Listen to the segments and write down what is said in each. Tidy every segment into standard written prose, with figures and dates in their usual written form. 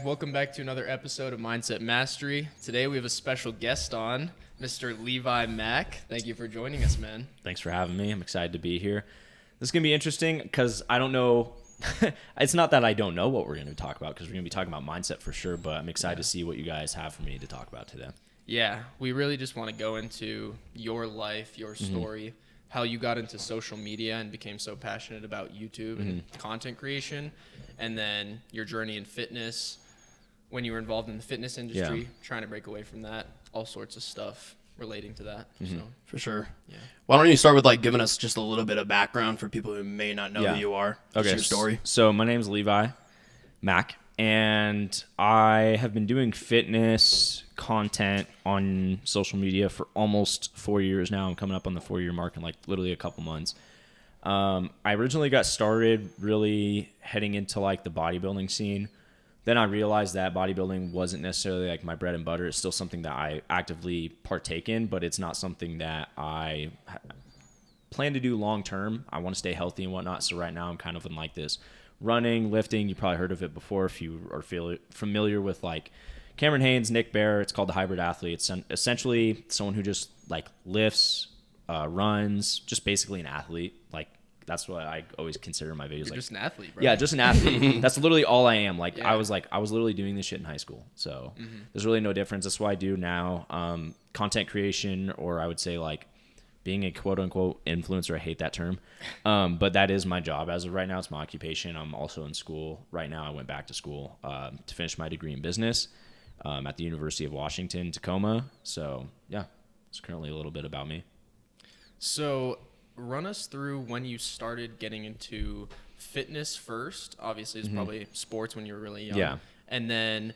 Welcome back to another episode of Mindset Mastery. Today we have a special guest on, Mr. Levi Mack. Thank you for joining us, man. Thanks for having me. I'm excited to be here. This is going to be interesting because I don't know. It's not that I don't know what we're going to talk about because we're going to be talking about mindset for sure, but I'm excited to see what you guys have for me to talk about today. Yeah, we really just want to go into your life, your story, how you got into social media and became so passionate about YouTube and content creation, and then your journey in fitness, when you were involved in the fitness industry, trying to break away from that, all sorts of stuff relating to that. So, For sure. Yeah. Why don't you start with giving us just a little bit of background for people who may not know who you are? Okay. Your story. So my name's Levi Mack, and I have been doing fitness content on social media for almost 4 years now. I'm coming up on the 4-year mark in literally a couple months. I originally got started really heading into the bodybuilding scene. Then I realized that bodybuilding wasn't necessarily my bread and butter. It's still something that I actively partake in, but it's not something that I plan to do long term. I want to stay healthy and whatnot. So right now I'm kind of in this running, lifting. You probably heard of it before if you are familiar with Cameron Haynes, Nick Bear. It's called the hybrid athlete. It's essentially someone who just lifts, runs, just basically an athlete. That's what I always consider my videos. You're just an athlete, bro. Yeah, just an athlete. That's literally all I am. I was literally doing this shit in high school. So there's really no difference. That's what I do now. Content creation, or I would say being a quote unquote influencer. I hate that term. But that is my job as of right now. It's my occupation. I'm also in school right now. I went back to school to finish my degree in business at the University of Washington, Tacoma. So yeah, it's currently a little bit about me. So run us through when you started getting into fitness first. Obviously, it's probably sports when you were really young. Yeah. And then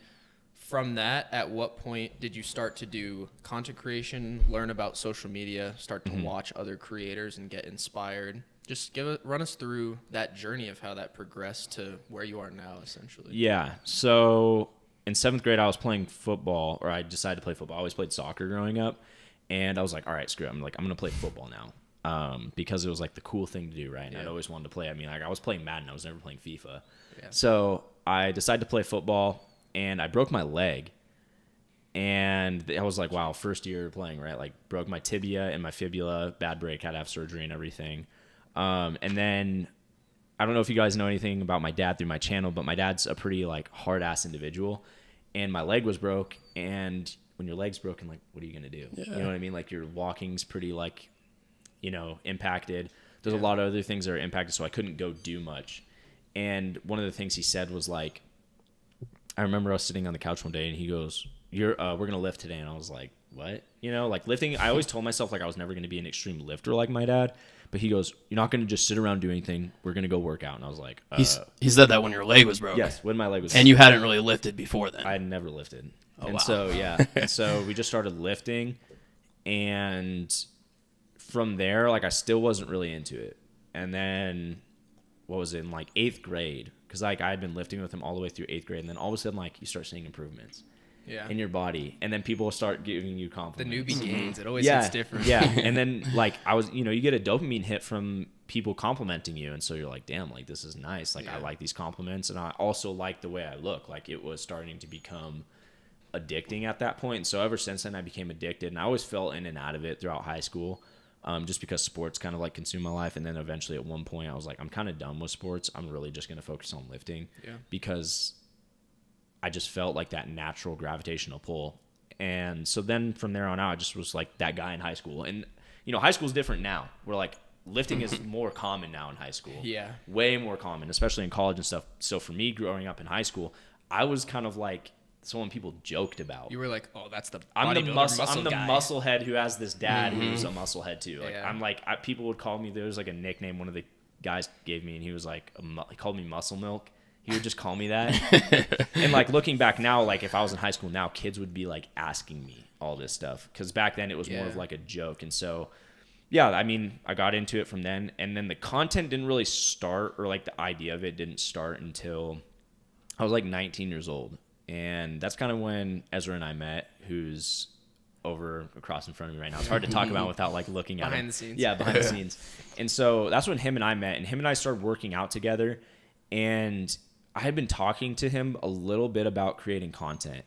from that, at what point did you start to do content creation, learn about social media, start to watch other creators and get inspired? Just run us through that journey of how that progressed to where you are now, essentially. Yeah. So in 7th grade, I was playing football, or I decided to play football. I always played soccer growing up. And I was like, all right, screw it. I'm going to play football now. Because it was the cool thing to do, right? And I'd always wanted to play. I mean, I was playing Madden. I was never playing FIFA. Yeah. So I decided to play football, and I broke my leg. And I was like, wow, first year playing, right? Broke my tibia and my fibula, bad break, had to have surgery and everything. And then I don't know if you guys know anything about my dad through my channel, but my dad's a pretty hard-ass individual. And my leg was broke, and when your leg's broken, what are you going to do? Yeah. You know what I mean? Your walking's pretty impacted. There's a lot of other things that are impacted, so I couldn't go do much. And one of the things he said was I remember us sitting on the couch one day, and he goes, we're gonna lift today. And I was like, what? Lifting, I always told myself I was never gonna be an extreme lifter like my dad, but he goes, you're not gonna just sit around doing anything, we're gonna go work out. And I was like, he said that when your leg was broke. yes, when my leg was and you hadn't really lifted before then. I had never lifted. Wow. So and so we just started lifting, and from there, I still wasn't really into it. And then, what was it, in 8th grade? Because I had been lifting with him all the way through 8th grade. And then all of a sudden, you start seeing improvements in your body. And then people start giving you compliments. The newbie gains. It always hits different. Yeah. And then, I was, you get a dopamine hit from people complimenting you. And so you're like, damn, this is nice. I like these compliments. And I also like the way I look. It was starting to become addicting at that point. And so ever since then, I became addicted. And I always fell in and out of it throughout high school. Just because sports kind of consumed my life. And then eventually at one point I was I'm kind of done with sports. I'm really just going to focus on lifting because I just felt that natural gravitational pull. And so then from there on out, I just was that guy in high school. And, high school is different now. We're lifting is more common now in high school. Yeah. Way more common, especially in college and stuff. So for me growing up in high school, I was kind of someone people joked about. You were like, oh, that's the I'm the muscle guy. musclehead who has this dad who's a musclehead too. I'm people would call me, there was a nickname one of the guys gave me, and he was he called me Muscle Milk. He would just call me that. And looking back now, if I was in high school now, kids would be asking me all this stuff, because back then it was more of a joke. And so yeah, I mean, I got into it from then, and then the content didn't really start, or the idea of it didn't start until I was 19 years old. And that's kind of when Ezra and I met, who's over across in front of me right now. It's hard to talk about without looking at him. Behind the scenes. Yeah, behind the scenes. And so that's when him and I met, and him and I started working out together. And I had been talking to him a little bit about creating content,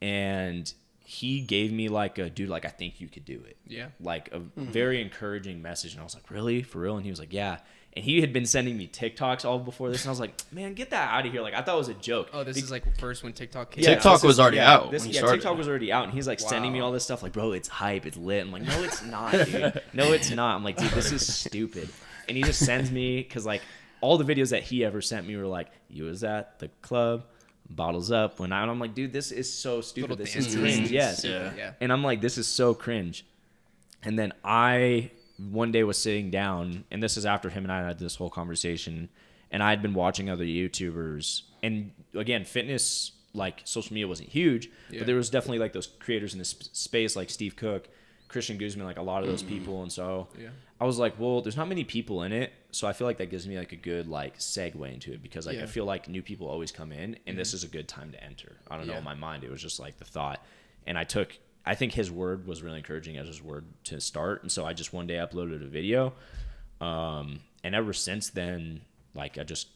and he gave me like a, dude, like, I think you could do it. Yeah. Like a very encouraging message. And I was like, really? For real? And he was like, yeah. And he had been sending me TikToks all before this. And I was like, man, get that out of here. Like, I thought it was a joke. Oh, this is like first when TikTok came Yeah, TikTok was already out when he started. TikTok was already out. And he's like sending me all this stuff like, bro, it's hype. It's lit. I'm like, no, it's not, dude. No, it's not. I'm like, dude, this is stupid. And he just sends me, because like all the videos that he ever sent me were like, you was at the club, bottles up. And I'm like, dude, this is so stupid. This is cringe. Yes. Yeah. And I'm like, this is so cringe. And then I one day was sitting down, and this is after him and I had this whole conversation, and I had been watching other YouTubers. And again, fitness, like social media wasn't huge, but there was definitely like those creators in this space like Steve Cook, Christian Guzman, like a lot of those people. And so I was like, well, there's not many people in it. So I feel like that gives me like a good like segue into it, because like I feel like new people always come in, and this is a good time to enter. I don't know, in my mind, it was just like the thought. And I think his word was really encouraging as his word to start. And so I just one day uploaded a video. And ever since then, like I just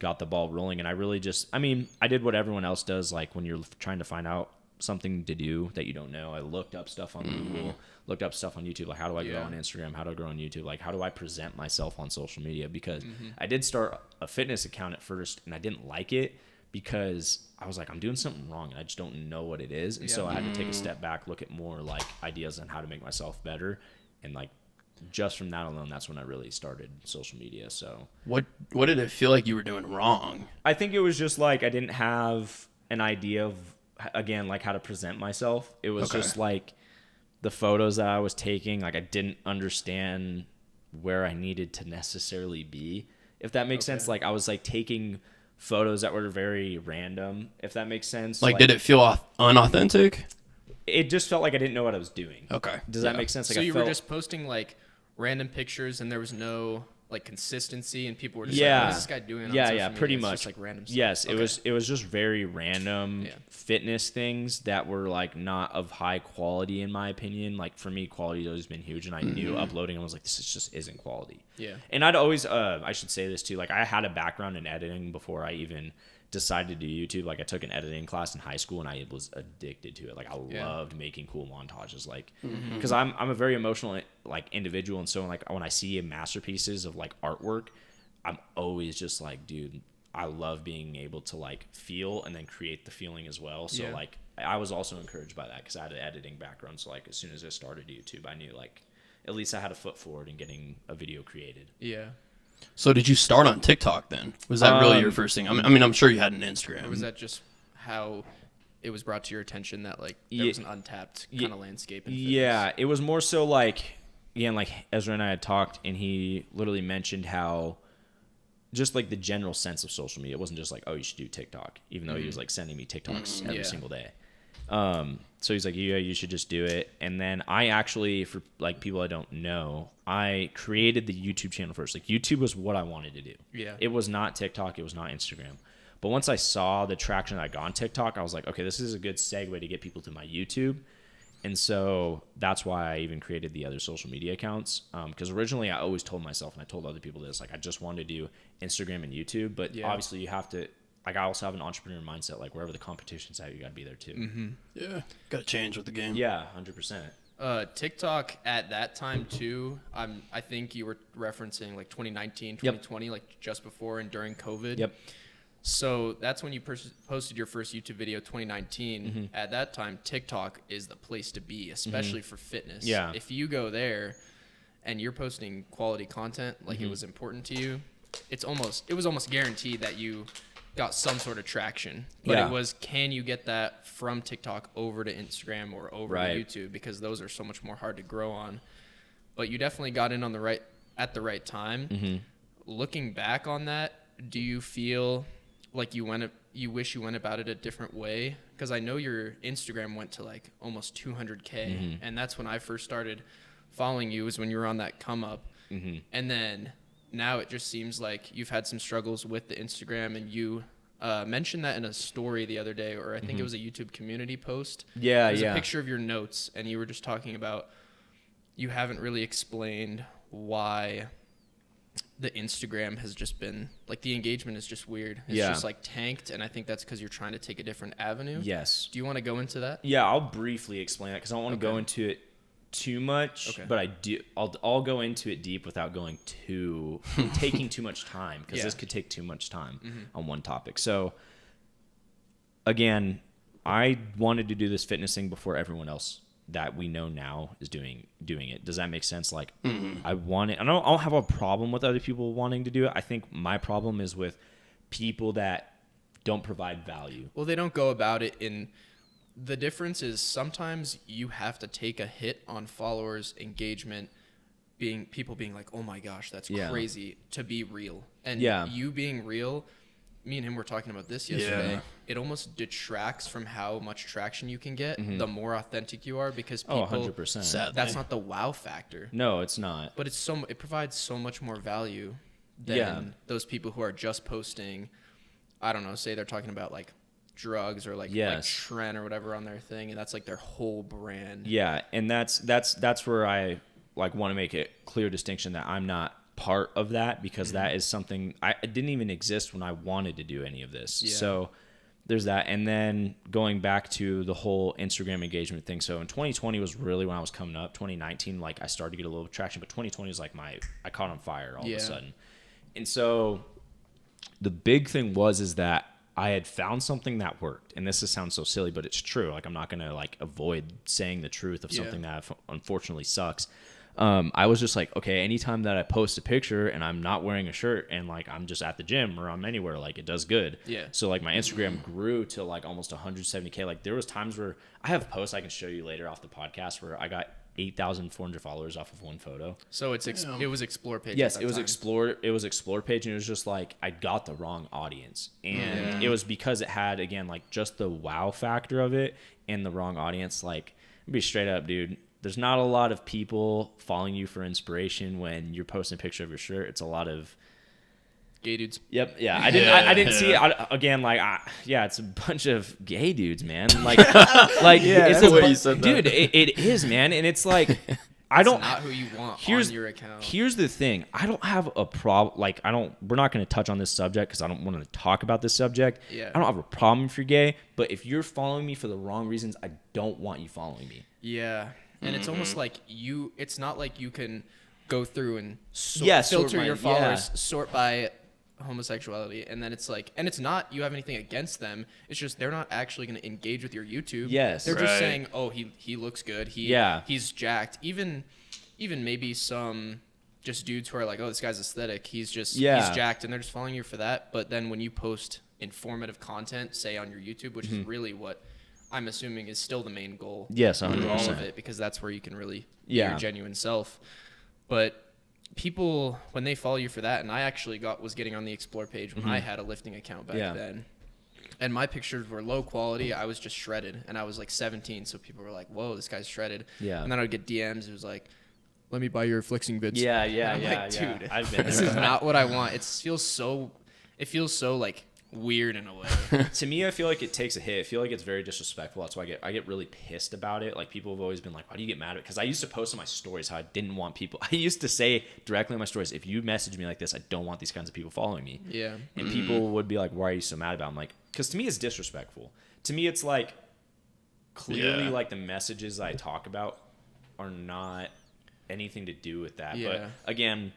got the ball rolling. And I really just, I mean, I did what everyone else does. Like when you're trying to find out something to do that you don't know, I looked up stuff on Google, looked up stuff on YouTube. Like, how do I grow on Instagram? How do I grow on YouTube? Like, how do I present myself on social media? Because I did start a fitness account at first, and I didn't like it, because I was like, I'm doing something wrong and I just don't know what it is. And so I had to take a step back, look at more like ideas on how to make myself better. And like, just from that alone, that's when I really started social media. So what did it feel like you were doing wrong? I think it was just like, I didn't have an idea of, again, like how to present myself. It was just like the photos that I was taking, like I didn't understand where I needed to necessarily be, if that makes sense. Like I was like taking photos that were very random, if that makes sense. Like did it feel unauthentic? It just felt like I didn't know what I was doing. Okay. Does that make sense? Like so you were just posting like random pictures, and there was no like consistency, and people were just like, what is this guy doing on social media? Pretty much. It's just, like random stuff. Yes, it was just very random fitness things that were like not of high quality, in my opinion. Like for me, quality has always been huge, and I knew uploading, I was like, this just isn't quality. Yeah. And I'd always I should say this too, like I had a background in editing before I even decided to do YouTube. Like I took an editing class in high school, and I was addicted to it. Like I loved making cool montages, like because I'm a very emotional like individual, and so like when I see masterpieces of like artwork, I'm always just like, dude, I love being able to like feel and then create the feeling as well. So like I was also encouraged by that, because I had an editing background. So like as soon as I started YouTube, I knew like at least I had a foot forward in getting a video created. Yeah. So did you start on TikTok then? Was that really your first thing? I mean, I'm sure you had an Instagram. Or was that just how it was brought to your attention that like there was an untapped kind of landscape in fitness? Yeah, it was more so like, again, like Ezra and I had talked, and he literally mentioned how just like the general sense of social media, it wasn't just like, oh, you should do TikTok, even though he was like sending me TikToks every single day. So he's like, yeah, you should just do it. And then I actually, for like people I don't know, I created the YouTube channel first. Like YouTube was what I wanted to do. Yeah. It was not TikTok. It was not Instagram. But once I saw the traction that I got on TikTok, I was like, okay, this is a good segue to get people to my YouTube. And so that's why I even created the other social media accounts. Because originally I always told myself, and I told other people this, like I just wanted to do Instagram and YouTube. But obviously you have to, like I also have an entrepreneur mindset. Like wherever the competition's at, you got to be there too. Yeah. Got to change with the game. Yeah, 100%. TikTok at that time too, I think you were referencing like 2019, 2020, like just before and during COVID. Yep. So that's when you posted your first YouTube video, 2019. At that time, TikTok is the place to be, especially for fitness. Yeah. If you go there and you're posting quality content, like it was important to you, it was almost guaranteed that you got some sort of traction. But it was, can you get that from TikTok over to Instagram or over to YouTube, because those are so much more hard to grow on. But you definitely got in on at the right time. Looking back on that, do you feel like you wish you went about it a different way? Because I know your Instagram went to like almost 200K, and that's when I first started following you, was when you were on that come up. And then now it just seems like you've had some struggles with the Instagram, and you mentioned that in a story the other day, or I think it was a YouTube community post. There's a picture of your notes, and you were just talking about you haven't really explained why the Instagram has just been like the engagement is just weird. It's just like tanked, and I think that's because you're trying to take a different avenue. Yes. Do you want to go into that? Yeah, I'll briefly explain that because I don't want to go into it too much, but I'll go into it deep without going taking too much time, because this could take too much time on one topic. So again, I wanted to do this fitness thing before everyone else that we know now is doing it. Does that make sense? Like, I don't have a problem with other people wanting to do it. I think my problem is with people that don't provide value. Well, they don't go about it in. The difference is sometimes you have to take a hit on followers, engagement, people being like, oh my gosh, that's crazy, to be real. And you being real, me and him were talking about this yesterday. Yeah. It almost detracts from how much traction you can get the more authentic you are, because people, 100%. That's not the wow factor. No, it's not. But it provides so much more value than those people who are just posting, I don't know, say they're talking about like drugs or like Trent or whatever on their thing, and that's like their whole brand. Yeah, and that's where I like want to make a clear distinction that I'm not part of that, because that is something it didn't even exist when I wanted to do any of this. So there's that. And then going back to the whole Instagram engagement thing, so in 2020 was really when I was coming up. 2019, like, I started to get a little traction, but 2020 was like I caught on fire all of a sudden. And so the big thing is that I had found something that worked. And this sounds so silly, but it's true. Like, I'm not going to like avoid saying the truth of something that unfortunately sucks. I was just like, okay, anytime that I post a picture and I'm not wearing a shirt and like I'm just at the gym or I'm anywhere, like, it does good. Yeah. So like my Instagram grew to like almost 170K. Like, there was times where I have posts I can show you later off the podcast where I got 8,400 followers off of one photo. So it was Explore page. Yes, it was Explore. It was Explore page, and it was just like I got the wrong audience, and it was because it had, again, like, just the wow factor of it and the wrong audience. Like, I'll be straight up, dude. There's not a lot of people following you for inspiration when you're posting a picture of your shirt. It's a lot of gay dudes. Yep. Yeah. I didn't see it. Again, like, it's a bunch of gay dudes, man. Like, dude, it is, man. And it's like, It's not who you want on your account. Here's the thing. I don't have a problem. Like, we're not going to touch on this subject because I don't want to talk about this subject. Yeah. I don't have a problem if you're gay, but if you're following me for the wrong reasons, I don't want you following me. Yeah. And it's almost like it's not like you can go through and filter your followers, sort by homosexuality, and then it's like, and it's not you have anything against them, it's just they're not actually going to engage with your YouTube. They're just saying, oh, he looks good, he's jacked. Even maybe some just dudes who are like, oh, this guy's aesthetic, he's jacked, and they're just following you for that. But then when you post informative content, say on your YouTube, which is really what I'm assuming is still the main goal, 100%, all of it, because that's where you can really be your genuine self. But people, when they follow you for that, and I actually was getting on the Explore page when I had a lifting account back then, and my pictures were low quality. I was just shredded, and I was like 17, so people were like, whoa, this guy's shredded. And then I would get DMs. It was like, let me buy your flexing vids. Dude, I've been this is not what I want. It feels so like weird in a way. To me, I feel like it takes a hit. I feel like it's very disrespectful. That's why I get really pissed about it. Like, people have always been like, why do you get mad at it? Because I used to post on my stories how I didn't want people. I used to say directly on my stories, if you message me like this, I don't want these kinds of people following me. Yeah. And people would be like, why are you so mad about it? I'm like, because to me it's disrespectful. To me it's like, clearly like the messages I talk about are not anything to do with that. But again,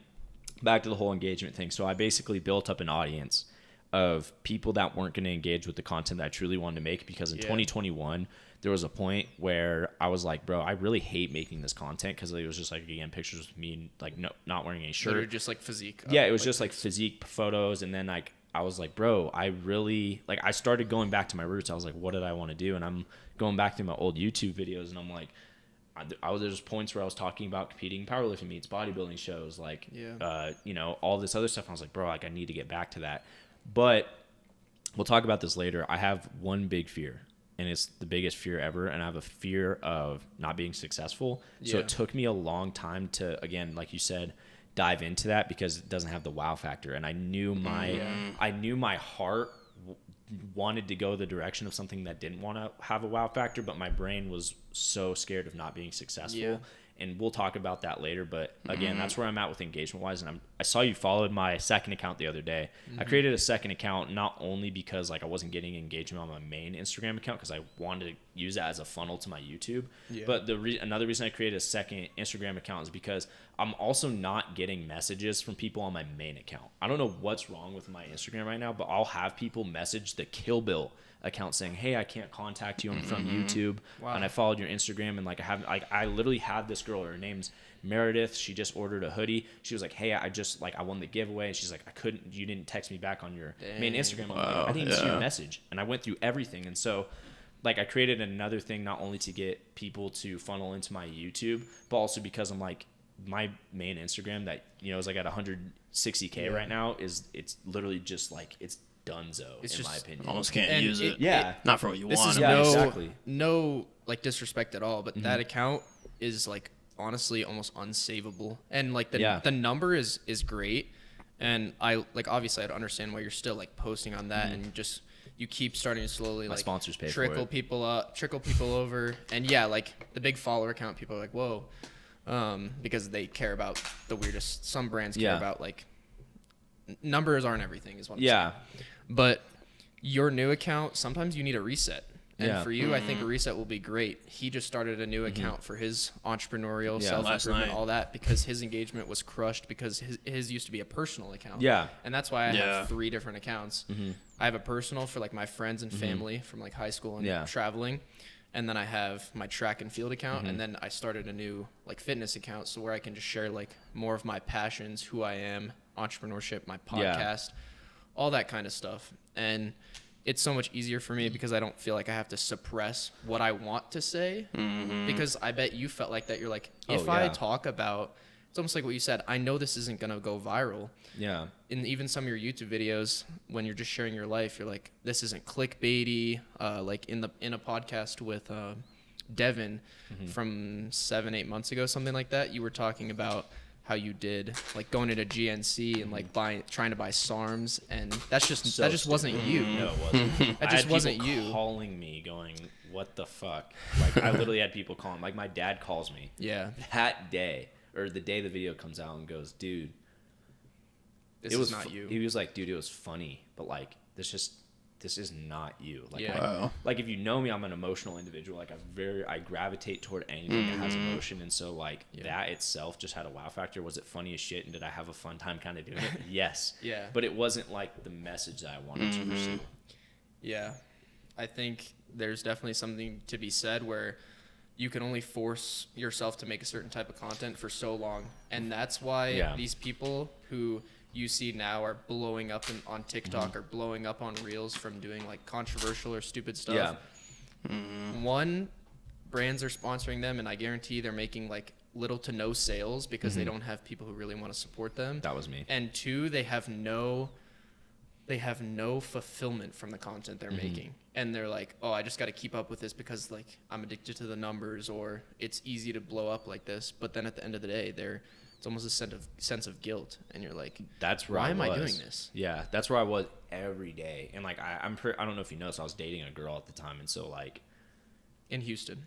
back to the whole engagement thing. So I basically built up an audience of people that weren't going to engage with the content that I truly wanted to make, because in 2021 there was a point where I was like, bro, I really hate making this content, because it was just like, again, pictures of me like not wearing any shirt. Literally just like physique. It was just like physique photos, and then like I was like, bro, I really like, I started going back to my roots. I was like, what did I want to do? And I'm going back to my old YouTube videos, and I'm like, there's points where I was talking about competing powerlifting meets, bodybuilding shows, like all this other stuff. I was like, bro, like, I need to get back to that. But we'll talk about this later. I have one big fear, and it's the biggest fear ever, and I have a fear of not being successful. So it took me a long time to, again, like you said, dive into that, because it doesn't have the wow factor. And I knew my heart wanted to go the direction of something that didn't want to have a wow factor, but my brain was so scared of not being successful. And we'll talk about that later. But again, that's where I'm at with engagement wise, and I saw you followed my second account the other day. I created a second account not only because like I wasn't getting engagement on my main Instagram account because I wanted to use that as a funnel to my YouTube. Yeah. But another reason I created a second Instagram account is because I'm also not getting messages from people on my main account. I don't know what's wrong with my Instagram right now, but I'll have people message the Kill Bill account saying, "Hey, I can't contact you. I'm from YouTube, and I followed your Instagram." And like I literally had this girl. Her name's Meredith. She just ordered a hoodie. She was like, "Hey, I won the giveaway." And she's like, you didn't text me back on your main Instagram." I'm like, I didn't see your message, and I went through everything. And so, like, I created another thing not only to get people to funnel into my YouTube, but also because I'm like, my main Instagram that is like at 160K right now it's literally just like it's donezo in my opinion. Almost can't use it. Not for what you this want. Is exactly. No like disrespect at all, but that account is like honestly almost unsavable. And like the number is great. And I like obviously I'd understand why you're still like posting on that and you keep starting to slowly like sponsors pay trickle people over. And like the big follower account, people are like, whoa. Because they care about the weirdest. Some brands care about like numbers aren't everything is what I'm saying. But your new account, sometimes you need a reset. And for you, I think a reset will be great. He just started a new account for his entrepreneurial self-improvement, all that, because his engagement was crushed because his used to be a personal account. And that's why I have 3 different accounts. I have a personal for like my friends and family from like high school and traveling. And then I have my track and field account. And then I started a new like fitness account. So where I can just share like more of my passions, who I am, entrepreneurship, my podcast, all that kind of stuff. And it's so much easier for me because I don't feel like I have to suppress what I want to say. Because I bet you felt like that. You're like, if I talk about, it's almost like what you said, I know this isn't going to go viral. In even some of your YouTube videos, when you're just sharing your life, you're like, this isn't clickbaity. Like in a podcast with Devin from 7-8 months ago, something like that, you were talking about how you did like going into GNC and like trying to buy SARMs, and that just wasn't you. No, it wasn't. That just wasn't you. Calling me, going, "What the fuck?" Like I literally had people calling. Like my dad calls me. That day or the day the video comes out and goes, "Dude, this is not you." He was like, "Dude, it was funny, but like this is not you." Like, like if you know me, I'm an emotional individual. Like I gravitate toward anything that has emotion, and so like that itself just had a wow factor. Was it funny as shit, and did I have a fun time kind of doing it? Yes. But it wasn't like the message that I wanted to pursue. I think there's definitely something to be said where you can only force yourself to make a certain type of content for so long, and that's why these people who you see now are blowing up on TikTok or blowing up on Reels from doing like controversial or stupid stuff. One, brands are sponsoring them, and I guarantee they're making like little to no sales because they don't have people who really want to support them. That was me. And 2, they have no fulfillment from the content they're making. And they're like, oh, I just got to keep up with this because like I'm addicted to the numbers, or it's easy to blow up like this. But then at the end of the day, it's almost a sense of guilt, and you're like, "That's where why am I doing this?" Yeah, that's where I was every day. And like I don't know if you noticed, I was dating a girl at the time, and so like in Houston,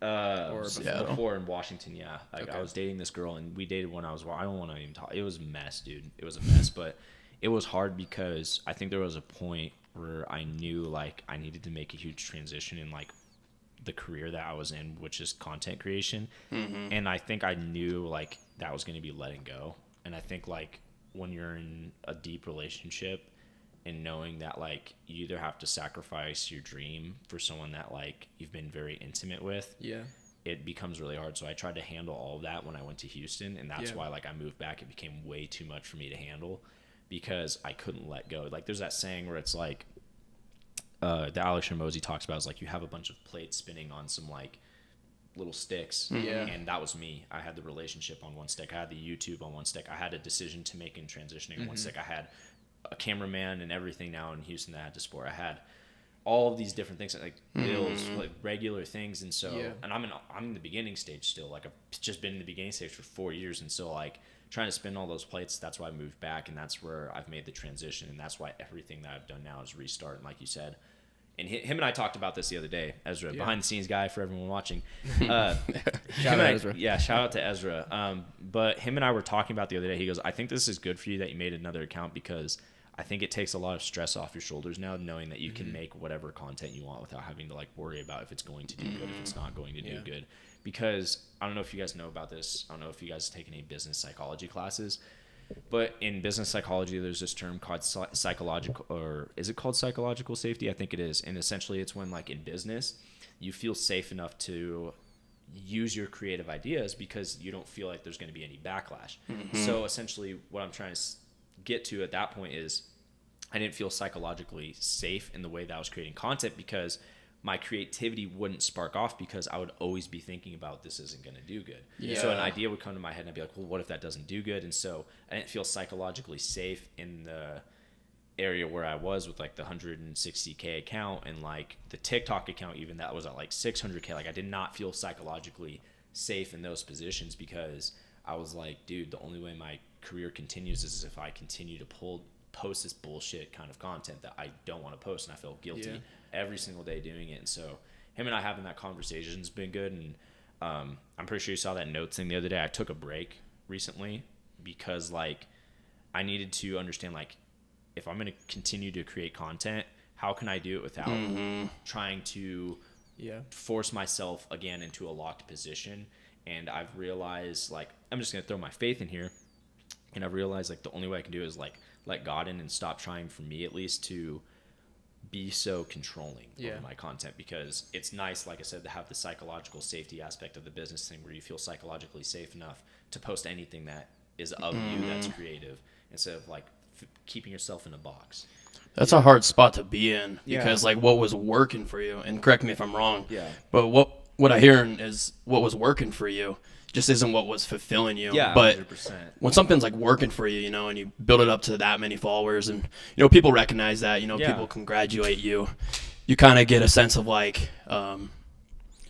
or before in Washington, Like I was dating this girl, and we dated when I don't want to even talk. It was a mess, dude. It was a mess, but it was hard because I think there was a point where I knew like I needed to make a huge transition in like the career that I was in, which is content creation. And I think I knew like that was going to be letting go. And I think like when you're in a deep relationship and knowing that like you either have to sacrifice your dream for someone that like you've been very intimate with, it becomes really hard. So I tried to handle all of that when I went to Houston, and that's why like I moved back. It became way too much for me to handle because I couldn't let go. Like there's that saying where it's like that Alex Hormozy talks about, is like you have a bunch of plates spinning on some like little sticks, and that was me. I had the relationship on one stick, I had the YouTube on one stick, I had a decision to make in transitioning on one stick, I had a cameraman and everything now in Houston that I had to support, I had all of these different things like bills, like regular things. And so and I'm in the beginning stage still. Like I've just been in the beginning stage for 4 years, and so like trying to spin all those plates, that's why I moved back, and that's where I've made the transition, and that's why everything that I've done now is restart. And like you said, and him and I talked about this the other day. Ezra, behind the scenes guy for everyone watching. Shout out Ezra. Yeah, shout out to Ezra. But him and I were talking about the other day. He goes, I think this is good for you that you made another account, because I think it takes a lot of stress off your shoulders now, knowing that you can make whatever content you want without having to like worry about if it's going to do good, if it's not going to do good. Because I don't know if you guys know about this. I don't know if you guys take any business psychology classes, but in business psychology, there's this term called psychological, or is it called psychological safety? I think it is. And essentially it's when, like, in business, you feel safe enough to use your creative ideas because you don't feel like there's going to be any backlash. So essentially what I'm trying to get to at that point is I didn't feel psychologically safe in the way that I was creating content, because my creativity wouldn't spark off, because I would always be thinking about this isn't going to do good. So an idea would come to my head and I'd be like, well, what if that doesn't do good? And so I didn't feel psychologically safe in the area where I was with like the 160K account and like the TikTok account, even that was at like 600K. Like I did not feel psychologically safe in those positions, because I was like, dude, the only way my career continues is if I continue to post this bullshit kind of content that I don't want to post, and I feel guilty every single day doing it. And so him and I having that conversation has been good. And I'm pretty sure you saw that notes thing the other day. I took a break recently because like I needed to understand, like, if I'm going to continue to create content, how can I do it without trying to force myself again into a locked position? And I've realized, like, I'm just going to throw my faith in here. And I've realized, like, the only way I can do it is, like, let God in and stop trying, for me at least, to be so controlling over my content. Because it's nice, like I said, to have the psychological safety aspect of the business thing where you feel psychologically safe enough to post anything that is of you that's creative, instead of, like, keeping yourself in a box. That's a hard spot to be in, because like what was working for you, and correct me if I'm wrong, but what I hear is what was working for you just isn't what was fulfilling you. But 100%. when something's like working for you, you know, and you build it up to that many followers, and you know, people recognize that, you know, people congratulate you, you kind of get a sense of like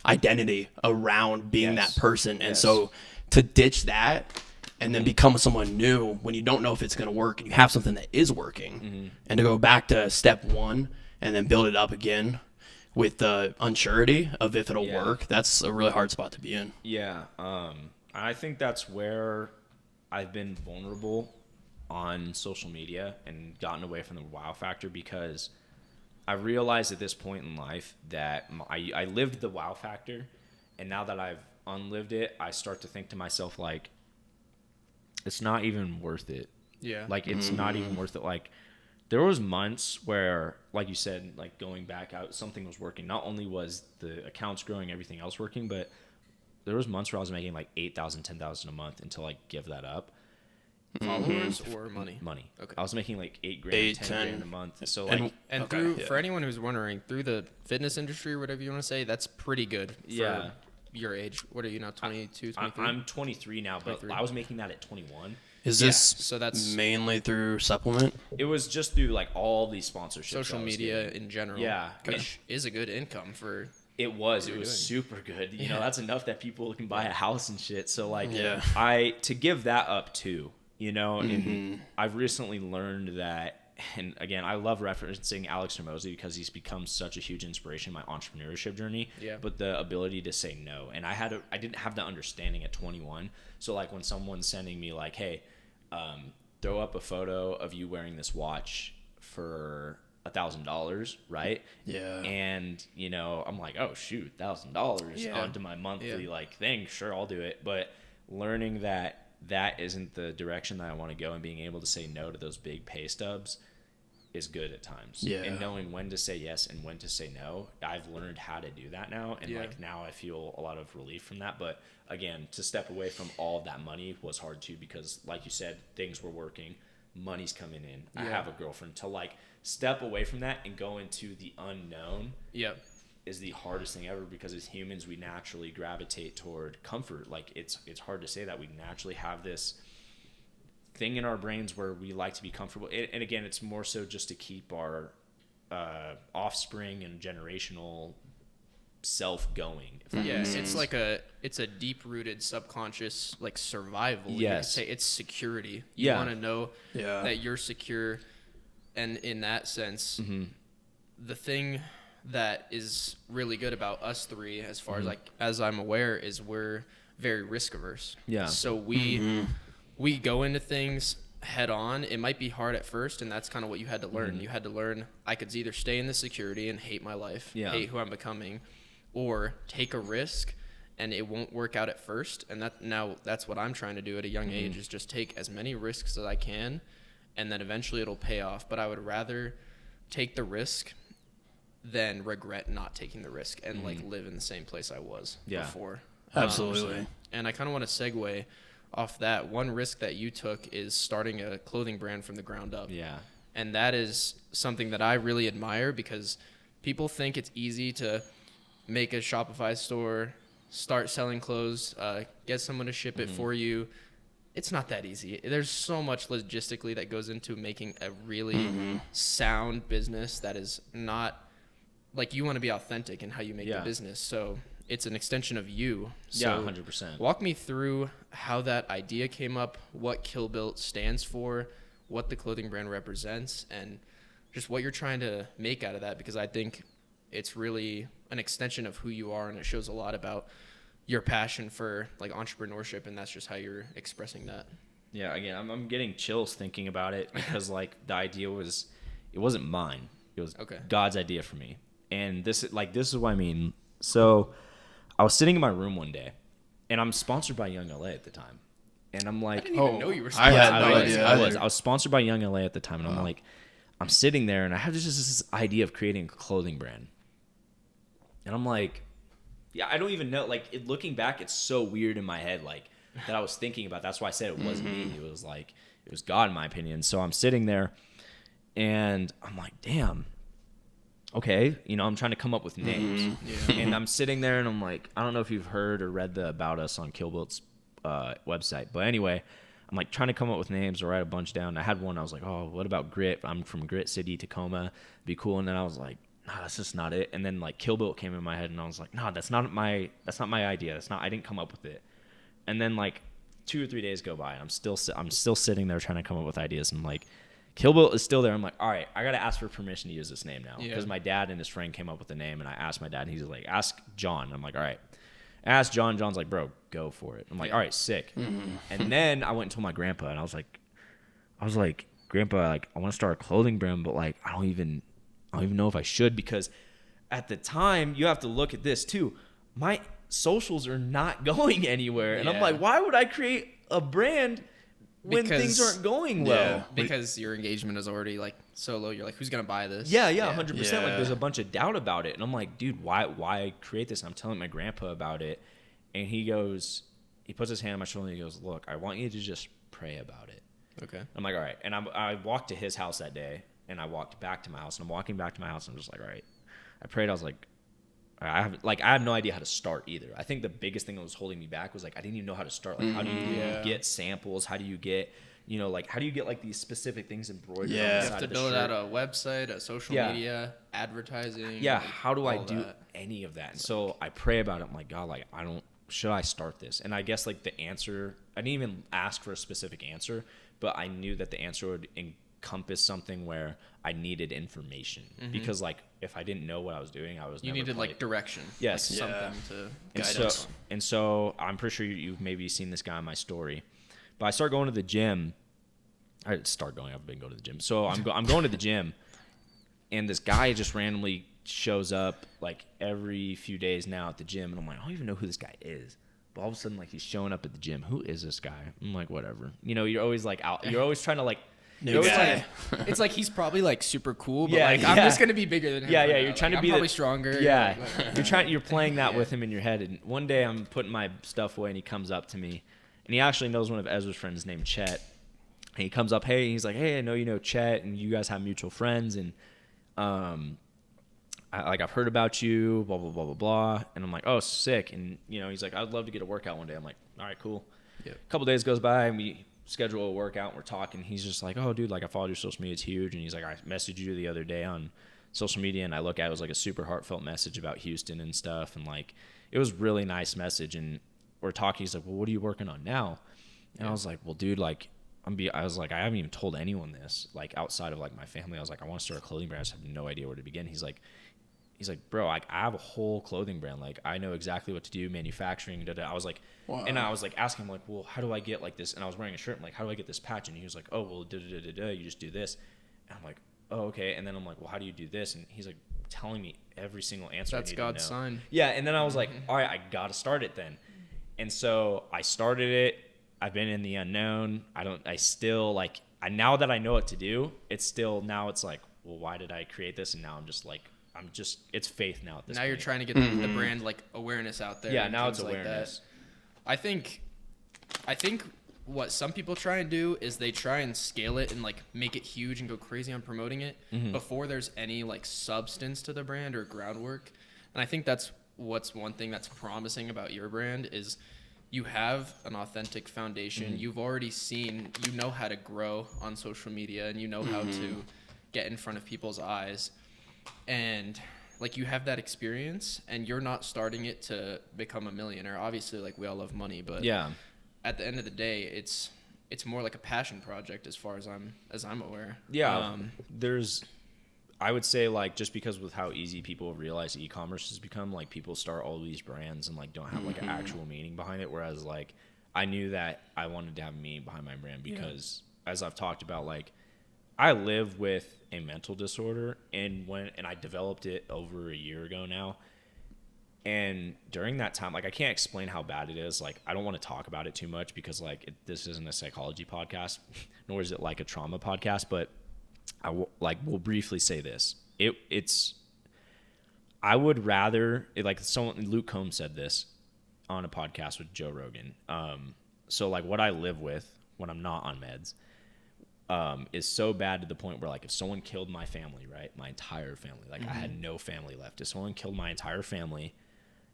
identity around being that person. And so to ditch that and then become someone new when you don't know if it's going to work, and you have something that is working, and to go back to step one and then build it up again with the unsurety of if it'll work, that's a really hard spot to be in. I think that's where I've been vulnerable on social media and gotten away from the wow factor, because I realized at this point in life that I lived the wow factor, and now that I've unlived it, I start to think to myself, like, it's not even worth it. Like, it's not even worth it. Like, there was months where, like you said, like, going back out, something was working. Not only was the accounts growing, everything else working, but there was months where I was making like $8,000, $10,000 a month until I give that up. Followers or money? Money. Okay. I was making like $8,000, $10,000 a month. So like, and through for anyone who's wondering, through the fitness industry or whatever you want to say, that's pretty good for your age. What are you now, 22, 23? I'm 23 now, but 23. I was making that at 21. Is this so that's mainly through supplement? It was just through like all these sponsorships. Social media in general. Which is a good income for. It was super good. You know, that's enough that people can buy a house and shit. So like, to give that up too, you know, and I've recently learned that. And again, I love referencing Alex Hormozy because he's become such a huge inspiration in my entrepreneurship journey. But the ability to say no, and I didn't have the understanding at 21. So like, when someone's sending me like, hey, throw up a photo of you wearing this watch for $1,000, right? And you know, I'm like, oh shoot, $1,000 onto my monthly like thing. Sure, I'll do it. But learning that isn't the direction that I want to go, and being able to say no to those big pay stubs is good at times. And knowing when to say yes and when to say no, I've learned how to do that now. And like, now I feel a lot of relief from that. But again, to step away from all of that money was hard too, because like you said, things were working, money's coming in. I have a girlfriend. To like step away from that and go into the unknown is the hardest thing ever, because as humans, we naturally gravitate toward comfort. Like, it's hard to say that we naturally have this thing in our brains where we like to be comfortable. And again, it's more so just to keep our offspring and generational self going. It's like it's a deep rooted subconscious like survival. You could say it's security. You want to know that you're secure, and in that sense, the thing that is really good about us three, as far as as I'm aware, is we're very risk averse. Yeah. So we go into things head on. It might be hard at first, and that's kind of what you had to learn. You had to learn I could either stay in the security and hate my life, hate who I'm becoming, or take a risk and it won't work out at first. And that's what I'm trying to do at a young age, is just take as many risks as I can, and then eventually it'll pay off. But I would rather take the risk than regret not taking the risk and like live in the same place I was before. Absolutely. And I kind of want to segue off that. One risk that you took is starting a clothing brand from the ground up. Yeah. And that is something that I really admire, because people think it's easy to make a Shopify store, start selling clothes, get someone to ship it for you. It's not that easy. There's so much logistically that goes into making a really sound business that is not like, you want to be authentic in how you make the business. So it's an extension of you. So 100%. Walk me through how that idea came up, what Kill Built stands for, what the clothing brand represents, and just what you're trying to make out of that, because I think it's really an extension of who you are, and it shows a lot about your passion for like entrepreneurship, and that's just how you're expressing that. Yeah, again, I'm getting chills thinking about it, because like the idea it wasn't mine. It was God's idea for me. And this is what I mean. So I was sitting in my room one day, and I'm sponsored by Young LA at the time. And I'm like, I didn't even know you were sponsored. I had no idea. I was sponsored by Young LA at the time, and I'm like, I'm sitting there, and I have just this idea of creating a clothing brand. And I'm like, yeah, I don't even know. Like, looking back, it's so weird in my head, like, that I was thinking about. That's why I said it wasn't me. It was like, it was God, in my opinion. So I'm sitting there, and I'm like, damn. Okay, I'm trying to come up with names. And I'm sitting there, and I'm like, I don't know if you've heard or read the About Us on Kill Built's website. But anyway, I'm like trying to come up with names or write a bunch down. I had one. I was like, oh, what about Grit? I'm from Grit City, Tacoma. Be cool. And then I was like, nah, that's just not it. And then like Kill Built came in my head, and I was like, nah, that's not my idea. I didn't come up with it. And then like 2 or 3 days go by, and I'm still sitting there trying to come up with ideas. And I'm like, Kill Built is still there. I'm like, all right, I got to ask for permission to use this name now. Because my dad and his friend came up with the name, and I asked my dad, and he's like, ask John. And I'm like, all right. I asked John. John's like, bro, go for it. I'm like, all right, sick. And then I went and told my grandpa, and I was like, Grandpa, like, I want to start a clothing brand, but like, I don't even know if I should, because at the time, you have to look at this too. My socials are not going anywhere. And I'm like, why would I create a brand when things aren't going well? Because your engagement is already like so low. You're like, who's going to buy this? Yeah, 100%. Like, there's a bunch of doubt about it. And I'm like, dude, why create this? And I'm telling my grandpa about it. And he puts his hand on my shoulder, and he goes, look, I want you to just pray about it. Okay. I'm like, all right. And I walked to his house that day, and I walked back to my house. And I'm walking back to my house, and I'm just like, all right. I prayed. I was like, I have no idea how to start either. I think the biggest thing that was holding me back was like, I didn't even know how to start. Like, how do you get samples? How do you get, like, how do you get like these specific things embroidered? You have to build out a website, a social media, advertising. Yeah. How do I do any of that? And so I pray about it. I'm like, God, like, should I start this? And I guess like the answer, I didn't even ask for a specific answer, but I knew that the answer would encompass something where I needed information, because like if I didn't know what I was doing, you needed like direction. Yes, like something to guide us. And so I'm pretty sure you've maybe seen this guy in my story, but I start going to the gym. I've been going to the gym. So I'm going to the gym, and this guy just randomly shows up like every few days now at the gym, and I'm like, I don't even know who this guy is. But all of a sudden, like, he's showing up at the gym. Who is this guy? I'm like, whatever. You're always like out. You're always trying to like. It's like he's probably like super cool, but I'm just gonna be bigger than him. Yeah. You're trying to be probably stronger. Yeah. You're playing that with him in your head. And one day I'm putting my stuff away, and he comes up to me, and he actually knows one of Ezra's friends named Chet. And he comes up, he's like, hey, I know you know Chet, and you guys have mutual friends, and I've heard about you, blah blah blah blah blah. And I'm like, oh, sick. And he's like, I'd love to get a workout one day. I'm like, all right, cool. A couple days goes by, and we schedule a workout, and we're talking. He's just like, oh, dude, like, I followed your social media, it's huge. And he's like, I messaged you the other day on social media, and I look at it, was like a super heartfelt message about Houston and stuff, and like, it was really nice message. And we're talking. He's like, well, what are you working on now? And I was like, well, dude, like, I was like, I haven't even told anyone this, like, outside of like my family. I was like, I want to start a clothing brand. I just have no idea where to begin. He's like, he's like, bro, I have a whole clothing brand. Like, I know exactly what to do, manufacturing. I was like, wow. And I was like asking him like, well, how do I get like this? And I was wearing a shirt. I'm like, how do I get this patch? And he was like, oh, well, you just do this. And I'm like, oh, okay. And then I'm like, well, how do you do this? And he's like telling me every single answer. That's God's sign. Yeah. And then I was like, all right, I got to start it then. And so I started it. I've been in the unknown. Now that I know what to do, it's like, well, why did I create this? And now it's faith now at this point. Now you're trying to get the brand like awareness out there. Yeah, now it's awareness. Like I think what some people try and do is they try and scale it and like make it huge and go crazy on promoting it before there's any like substance to the brand or groundwork. And I think that's what's one thing that's promising about your brand is you have an authentic foundation. You've already seen, you know how to grow on social media and you know how to get in front of people's eyes. And like you have that experience and you're not starting it to become a millionaire. Obviously, like we all love money, but at the end of the day, it's more like a passion project as far as I'm aware. Yeah. I would say like just because with how easy people realize e-commerce has become, like people start all these brands and like don't have like an actual meaning behind it. Whereas like I knew that I wanted to have meaning behind my brand because as I've talked about, like I live with a mental disorder and I developed it over a year ago now. And during that time, like I can't explain how bad it is. Like I don't want to talk about it too much because like this isn't a psychology podcast, nor is it like a trauma podcast, but we'll briefly say this. I would rather Luke Combs said this on a podcast with Joe Rogan. So like what I live with when I'm not on meds, is so bad to the point where like if someone killed my family, right, my entire family, like I had no family left. If someone killed my entire family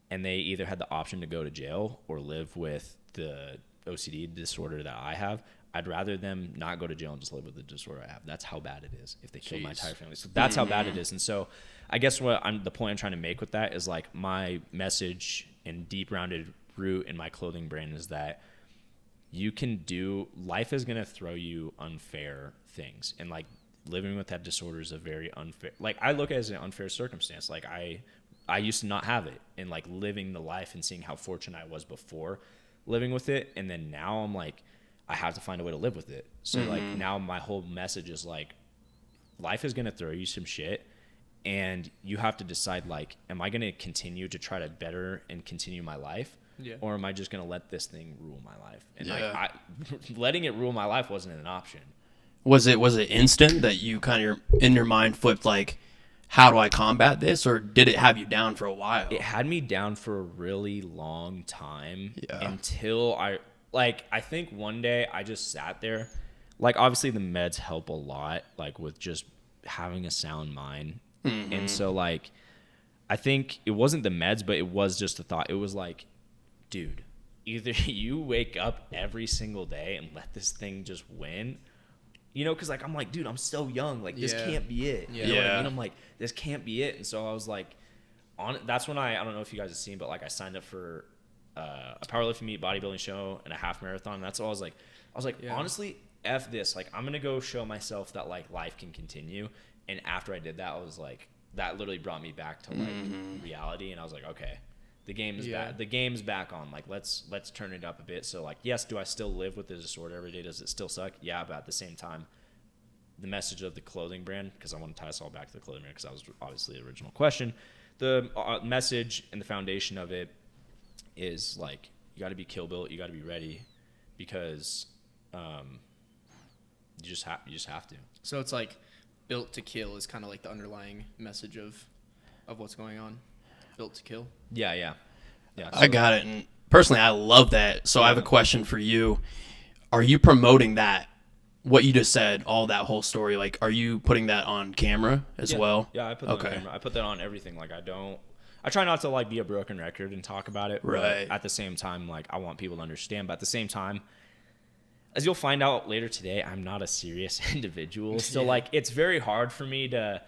and they either had the option to go to jail or live with the OCD disorder that I have, I'd rather them not go to jail and just live with the disorder I have. That's how bad it is if they kill my entire family. So that's how bad it is. And so I guess the point I'm trying to make with that is like my message and deep rounded root in my clothing brand is that life is going to throw you unfair things. And like living with that disorder is a very unfair, like I look at it as an unfair circumstance. Like I used to not have it and like living the life and seeing how fortunate I was before living with it. And then now I'm like, I have to find a way to live with it. So like now my whole message is like, life is going to throw you some shit and you have to decide like, am I going to continue to try to better and continue my life? Yeah. Or am I just going to let this thing rule my life? And like letting it rule my life wasn't an option. Was it instant that you kind of in your mind flipped like, how do I combat this? Or did it have you down for a while? It had me down for a really long time until I think one day I just sat there. Like obviously the meds help a lot, like with just having a sound mind. And so like, I think it wasn't the meds, but it was just the thought. It was like, dude, either you wake up every single day and let this thing just win, you know, because like I'm like, dude, I'm so young, like this can't be it. You know what I mean? I'm like, this can't be it. And so I was like, that's when I don't know if you guys have seen, but like I signed up for a powerlifting meet, bodybuilding show, and a half marathon. And that's all I was like, honestly, F this. Like I'm gonna go show myself that like life can continue. And after I did that, I was like, that literally brought me back to like reality. And I was like, okay. The game is back. The game's back on. Like let's turn it up a bit. So like, yes, do I still live with the disorder every day? Does it still suck? Yeah, but at the same time, the message of the clothing brand, because I want to tie us all back to the clothing brand, because that was obviously the original question. The message and the foundation of it is like, you got to be kill built. You got to be ready, because you just have to. So it's like built to kill is kind of like the underlying message of what's going on. Built to kill. Yeah. So I got it. And personally, I love that. So I have a question for you. Are you promoting that, what you just said, all that whole story? Like, are you putting that on camera as well? Yeah, I put that on camera. I put that on everything. Like, I try not to like be a broken record and talk about it. Right. But at the same time, like I want people to understand. But at the same time, as you'll find out later today, I'm not a serious individual. So like, it's very hard for me to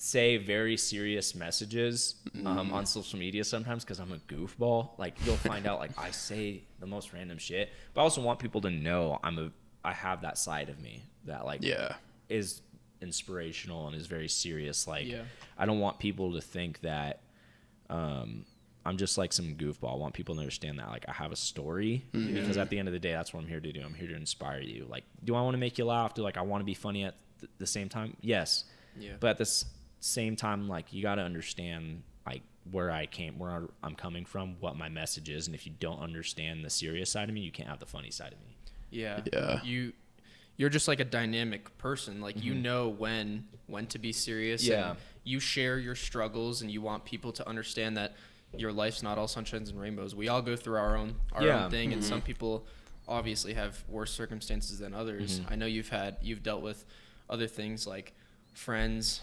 say very serious messages on social media sometimes, because I'm a goofball. Like you'll find out like I say the most random shit, but I also want people to know I have that side of me that like is inspirational and is very serious. Like, Yeah. I don't want people to think that I'm just like some goofball. I want people to understand that like I have a story, because at the end of the day, that's what I'm here to do. I'm here to inspire you. Like, do I want to make you laugh? Do like I want to be funny at the same time? Yes. Yeah. But at the same time, like, you got to understand like where I'm coming from, what my message is, and if you don't understand the serious side of me, you can't have the funny side of me. Yeah. Yeah. You're just like a dynamic person. Like, you know when to be serious. Yeah. And you share your struggles, and you want people to understand that your life's not all sunshines and rainbows. We all go through our own thing, and some people obviously have worse circumstances than others. I know you've dealt with other things like friends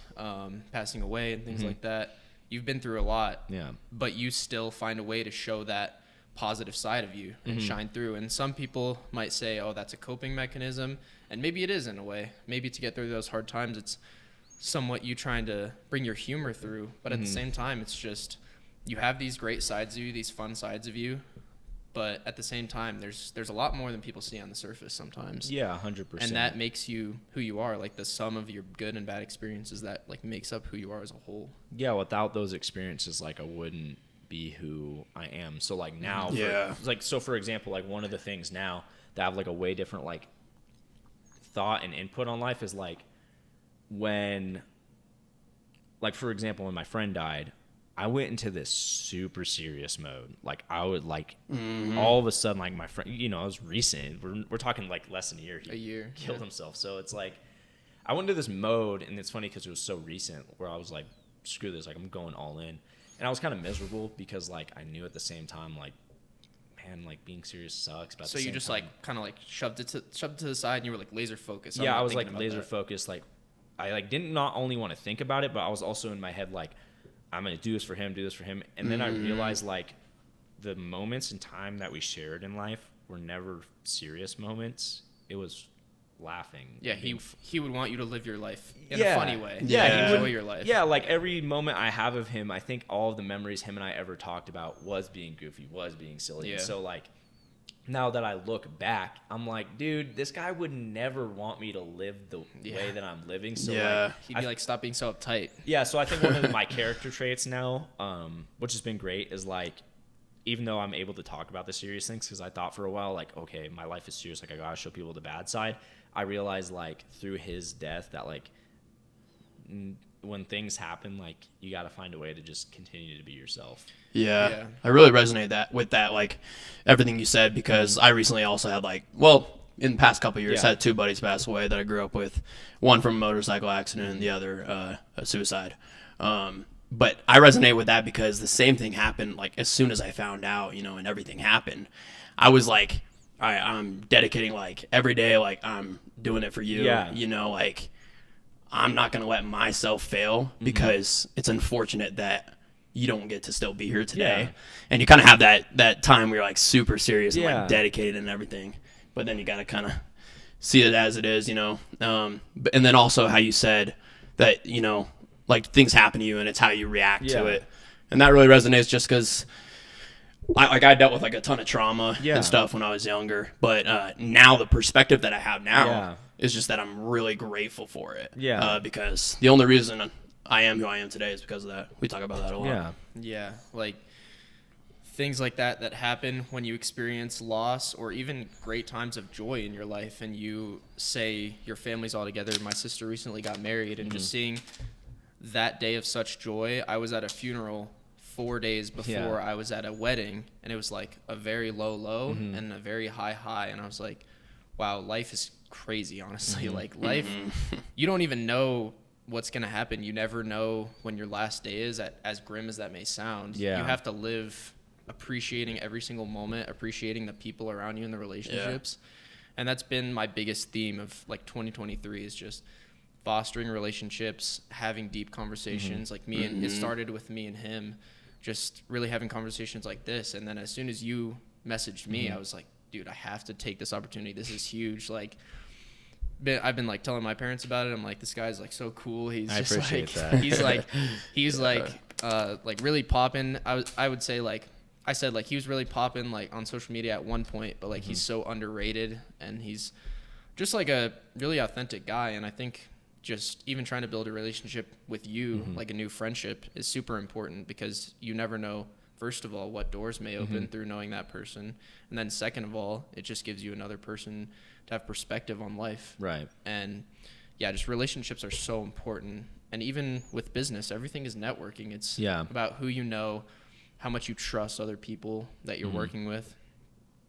passing away and things like that. You've been through a lot. Yeah. But you still find a way to show that positive side of you and shine through. And some people might say, oh, that's a coping mechanism. And maybe it is in a way. Maybe to get through those hard times, it's somewhat you trying to bring your humor through. But at the same time, it's just you have these great sides of you, these fun sides of you. But at the same time, there's a lot more than people see on the surface sometimes. Yeah, 100%. And that makes you who you are, like the sum of your good and bad experiences that like makes up who you are as a whole. Yeah, without those experiences, like I wouldn't be who I am. So like now, for example, like one of the things now that I have like a way different like thought and input on life is like when, like for example, when my friend died, I went into this super serious mode. Like I would like all of a sudden, like my friend, you know, it was recent. We're talking like less than a year. He killed himself. So it's like I went into this mode, and it's funny because it was so recent where I was like, screw this, like I'm going all in. And I was kind of miserable because like I knew at the same time, like, man, like being serious sucks. But so you just like kind of like shoved it to the side, and you were like laser focused. Yeah, I was like laser focused. Like I like didn't not only want to think about it, but I was also in my head like, I'm going to do this for him. And then I realized like the moments in time that we shared in life were never serious moments. It was laughing. Yeah, he would want you to live your life in a funny way. Yeah, enjoy your life. Yeah, like every moment I have of him, I think all of the memories him and I ever talked about was being goofy, was being silly. Yeah. And so like now that I look back, I'm like, dude, this guy would never want me to live the way that I'm living. So like, he'd be like, stop being so uptight. Yeah, so I think one of my character traits now, which has been great, is like, even though I'm able to talk about the serious things, because I thought for a while, like, okay, my life is serious, like I gotta show people the bad side. I realized like through his death that like when things happen, like you got to find a way to just continue to be yourself. Yeah. I really resonate with that, like everything you said, because I recently also had like, well, in the past couple of years, had two buddies pass away that I grew up with, one from a motorcycle accident and the other a suicide. But I resonate with that because the same thing happened like as soon as I found out, you know, and everything happened. I was like, all right, I'm dedicating like every day, like I'm doing it for you. Yeah. You know, like I'm not going to let myself fail because it's unfortunate that you don't get to still be here today. Yeah. And you kind of have that time where you're like super serious and like dedicated and everything. But then you got to kind of see it as it is, you know. And then also how you said that, you know, like things happen to you and it's how you react to it. And that really resonates just because I dealt with like a ton of trauma and stuff when I was younger. But now the perspective that I have now is just that I'm really grateful for it. Yeah. Because the only reason I am who I am today is because of that. We talk about that a lot. Yeah. Yeah. Like things like that happen when you experience loss or even great times of joy in your life and you say your family's all together. My sister recently got married and just seeing that day of such joy. I was at a funeral 4 days before I was at a wedding, and it was like a very low and a very high, and I was like, wow, life is crazy, honestly. Like life, you don't even know what's going to happen. You never know when your last day is, as grim as that may sound. You have to live appreciating every single moment, appreciating the people around you and the relationships. And that's been my biggest theme of like 2023 is just fostering relationships, having deep conversations. Like me and it started with me and him just really having conversations like this. And then as soon as you messaged me, I was like, dude, I have to take this opportunity. This is huge. Like, I've been like telling my parents about it. I'm like, this guy's like so cool. He's just like, he's like really popping. I would say like, I said like he was really popping like on social media at one point, but like he's so underrated and he's just like a really authentic guy. And I think just even trying to build a relationship with you, like a new friendship, is super important, because you never know, first of all, what doors may open through knowing that person. And then second of all, it just gives you another person to have perspective on life. Right. And yeah, just relationships are so important. And even with business, everything is networking. It's about who you know, how much you trust other people that you're working with.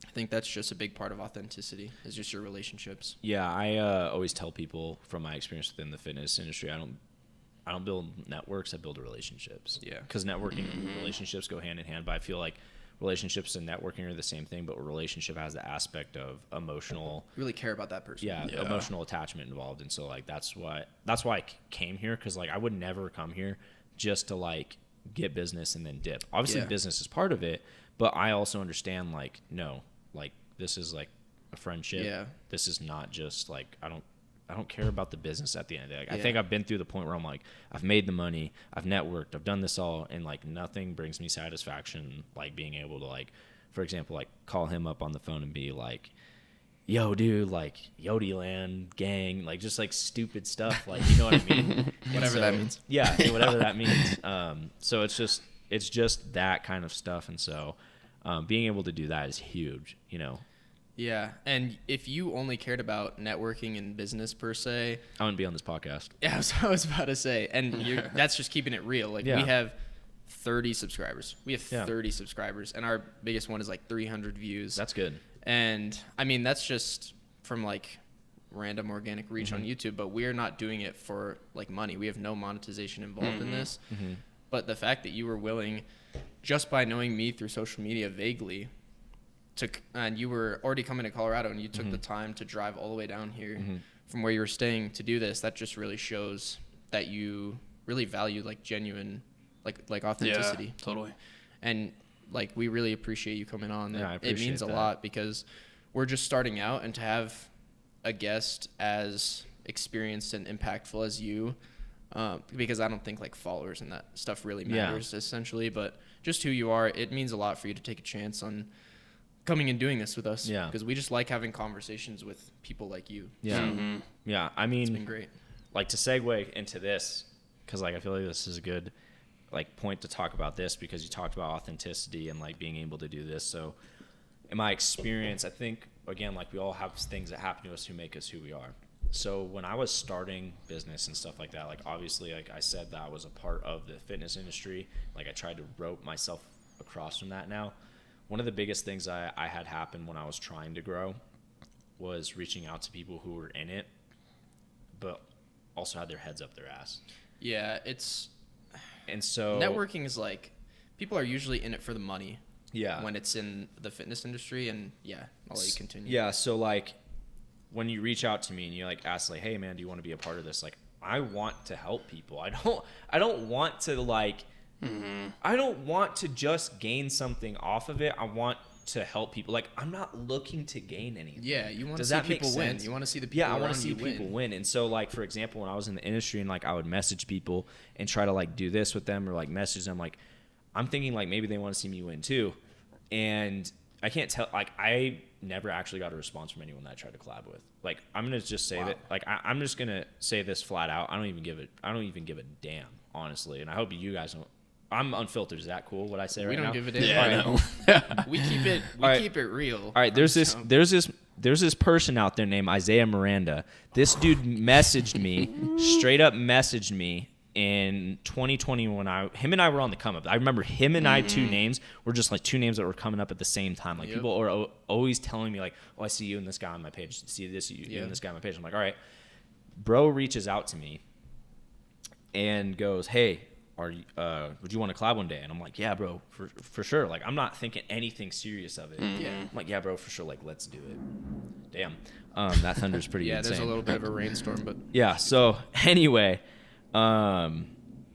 I think that's just a big part of authenticity, is just your relationships. Yeah, I always tell people from my experience within the fitness industry, I don't build networks, I build relationships. Yeah. Because networking and relationships go hand in hand, but I feel like relationships and networking are the same thing, but a relationship has the aspect of emotional. You really care about that person. Yeah, emotional attachment involved. And so, like, that's why I came here, because, like, I would never come here just to, like, get business and then dip. Obviously, business is part of it, but I also understand, like, no, like, this is, like, a friendship. Yeah. This is not just, like, I don't care about the business at the end of the day. Like, I think I've been through the point where I'm like, I've made the money, I've networked, I've done this all, and, like, nothing brings me satisfaction like being able to, like, for example, like, call him up on the phone and be like, yo, dude, like, Yodi Land gang, like, just, like, stupid stuff, like, you know what I mean? Whatever that means. Yeah, whatever that means. So it's just that kind of stuff, and so being able to do that is huge, you know. Yeah, and if you only cared about networking and business per se, I wouldn't be on this podcast. Yeah, that's what I was about to say. And that's just keeping it real. Like, we have 30 subscribers. We have 30 subscribers, and our biggest one is like 300 views. That's good. And I mean, that's just from like random organic reach on YouTube, but we're not doing it for like money. We have no monetization involved in this. But the fact that you were willing, just by knowing me through social media vaguely, and you were already coming to Colorado, and you took the time to drive all the way down here from where you were staying to do this, that just really shows that you really value like genuine, like authenticity. Yeah, totally. And like, we really appreciate you coming on. Yeah, I It appreciate means a that. lot, because we're just starting out, and to have a guest as experienced and impactful as you, because I don't think like followers and that stuff really matters essentially, but just who you are, it means a lot for you to take a chance on coming and doing this with us. Yeah. Because we just like having conversations with people like you. Yeah. So, Yeah. I mean, it's been great. Like, to segue into this, because like I feel like this is a good like point to talk about this, because you talked about authenticity and like being able to do this. So in my experience, I think, again, like, we all have things that happen to us who make us who we are. So when I was starting business and stuff like that, like, obviously, like I said, that I was a part of the fitness industry. Like, I tried to rope myself across from that. Now, one of the biggest things I had happen when I was trying to grow was reaching out to people who were in it, but also had their heads up their ass. Yeah, and so networking is like, people are usually in it for the money. Yeah. When it's in the fitness industry, and I'll let you continue. Yeah, so like, when you reach out to me and you like ask like, hey man, do you want to be a part of this? Like, I want to help people. I don't want to like, I don't want to just gain something off of it. I want to help people. Like, I'm not looking to gain anything. Yeah, you want to Does see that make people win. sense? You want to see the people Yeah, I want around to see you people win. And so, like, for example, when I was in the industry and like I would message people and try to like do this with them or like message them, like, I'm thinking like maybe they want to see me win too. And I can't tell, like, I never actually got a response from anyone that I tried to collab with. Like, I'm gonna just say that, like, I'm just gonna say this flat out. I don't even give a damn, honestly. And I hope you guys don't. I'm unfiltered. Is that cool? What I say right now? We don't give a damn. Yeah, I know. We keep it. Keep it real. All right. There's this person out there named Isaiah Miranda. This dude messaged me, straight up messaged me in 2020 when him and I were on the come up. I remember him and I, two names were just like two names that were coming up at the same time. Like, people are always telling me like, oh, I see you and this guy on my page. See this, you and this guy on my page. I'm like, all right. Bro reaches out to me and goes, hey, would you want to collab one day? And I'm like, yeah, bro, for sure. Like, I'm not thinking anything serious of it. Yeah. I'm like, yeah, bro, for sure. Like, let's do it. Damn. That thunder's pretty insane. There's a little bit of a rainstorm, but yeah. So anyway, I'm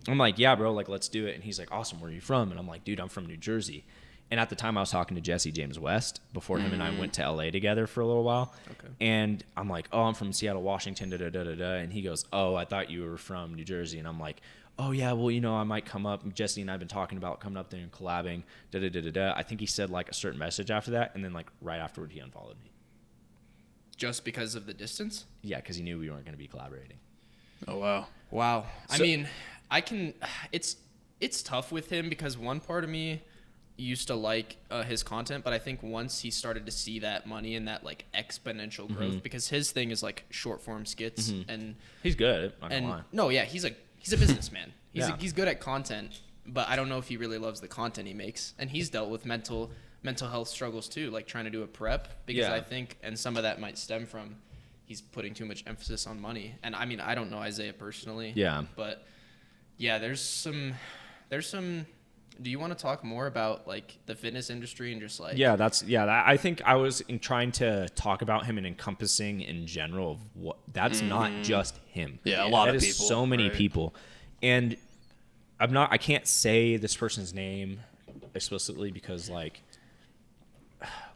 like, yeah, bro, like, let's do it. And he's like, awesome. Where are you from? And I'm like, dude, I'm from New Jersey. And at the time I was talking to Jesse James West before him and I went to LA together for a little while. Okay. And I'm like, oh, I'm from Seattle, Washington, da-da-da-da-da. And he goes, oh, I thought you were from New Jersey. And I'm like, oh yeah, well, you know, I might come up. Jesse and I have been talking about coming up there and collabing, da-da-da-da-da. I think he said like a certain message after that. And then like right afterward, he unfollowed me. Just because of the distance? Yeah, because he knew we weren't going to be collaborating. Oh, wow. Wow. So- I mean, it's tough with him because one part of me used to like his content, but I think once he started to see that money and that like exponential growth, because his thing is like short form skits and He's good. Not gonna lie. no, yeah, he's a businessman. Yeah. He's good at content, but I don't know if he really loves the content he makes. And he's dealt with mental health struggles too, like trying to do a prep, because Yeah. I think, and some of that might stem from he's putting too much emphasis on money. And I mean, I don't know Isaiah personally. Yeah. But yeah, there's some. Do you want to talk more about like the fitness industry and just like? I think I was trying to talk about him and encompassing in general of what that's not just him. Yeah, a lot that of is people. So many right. people, and I can't say this person's name explicitly because like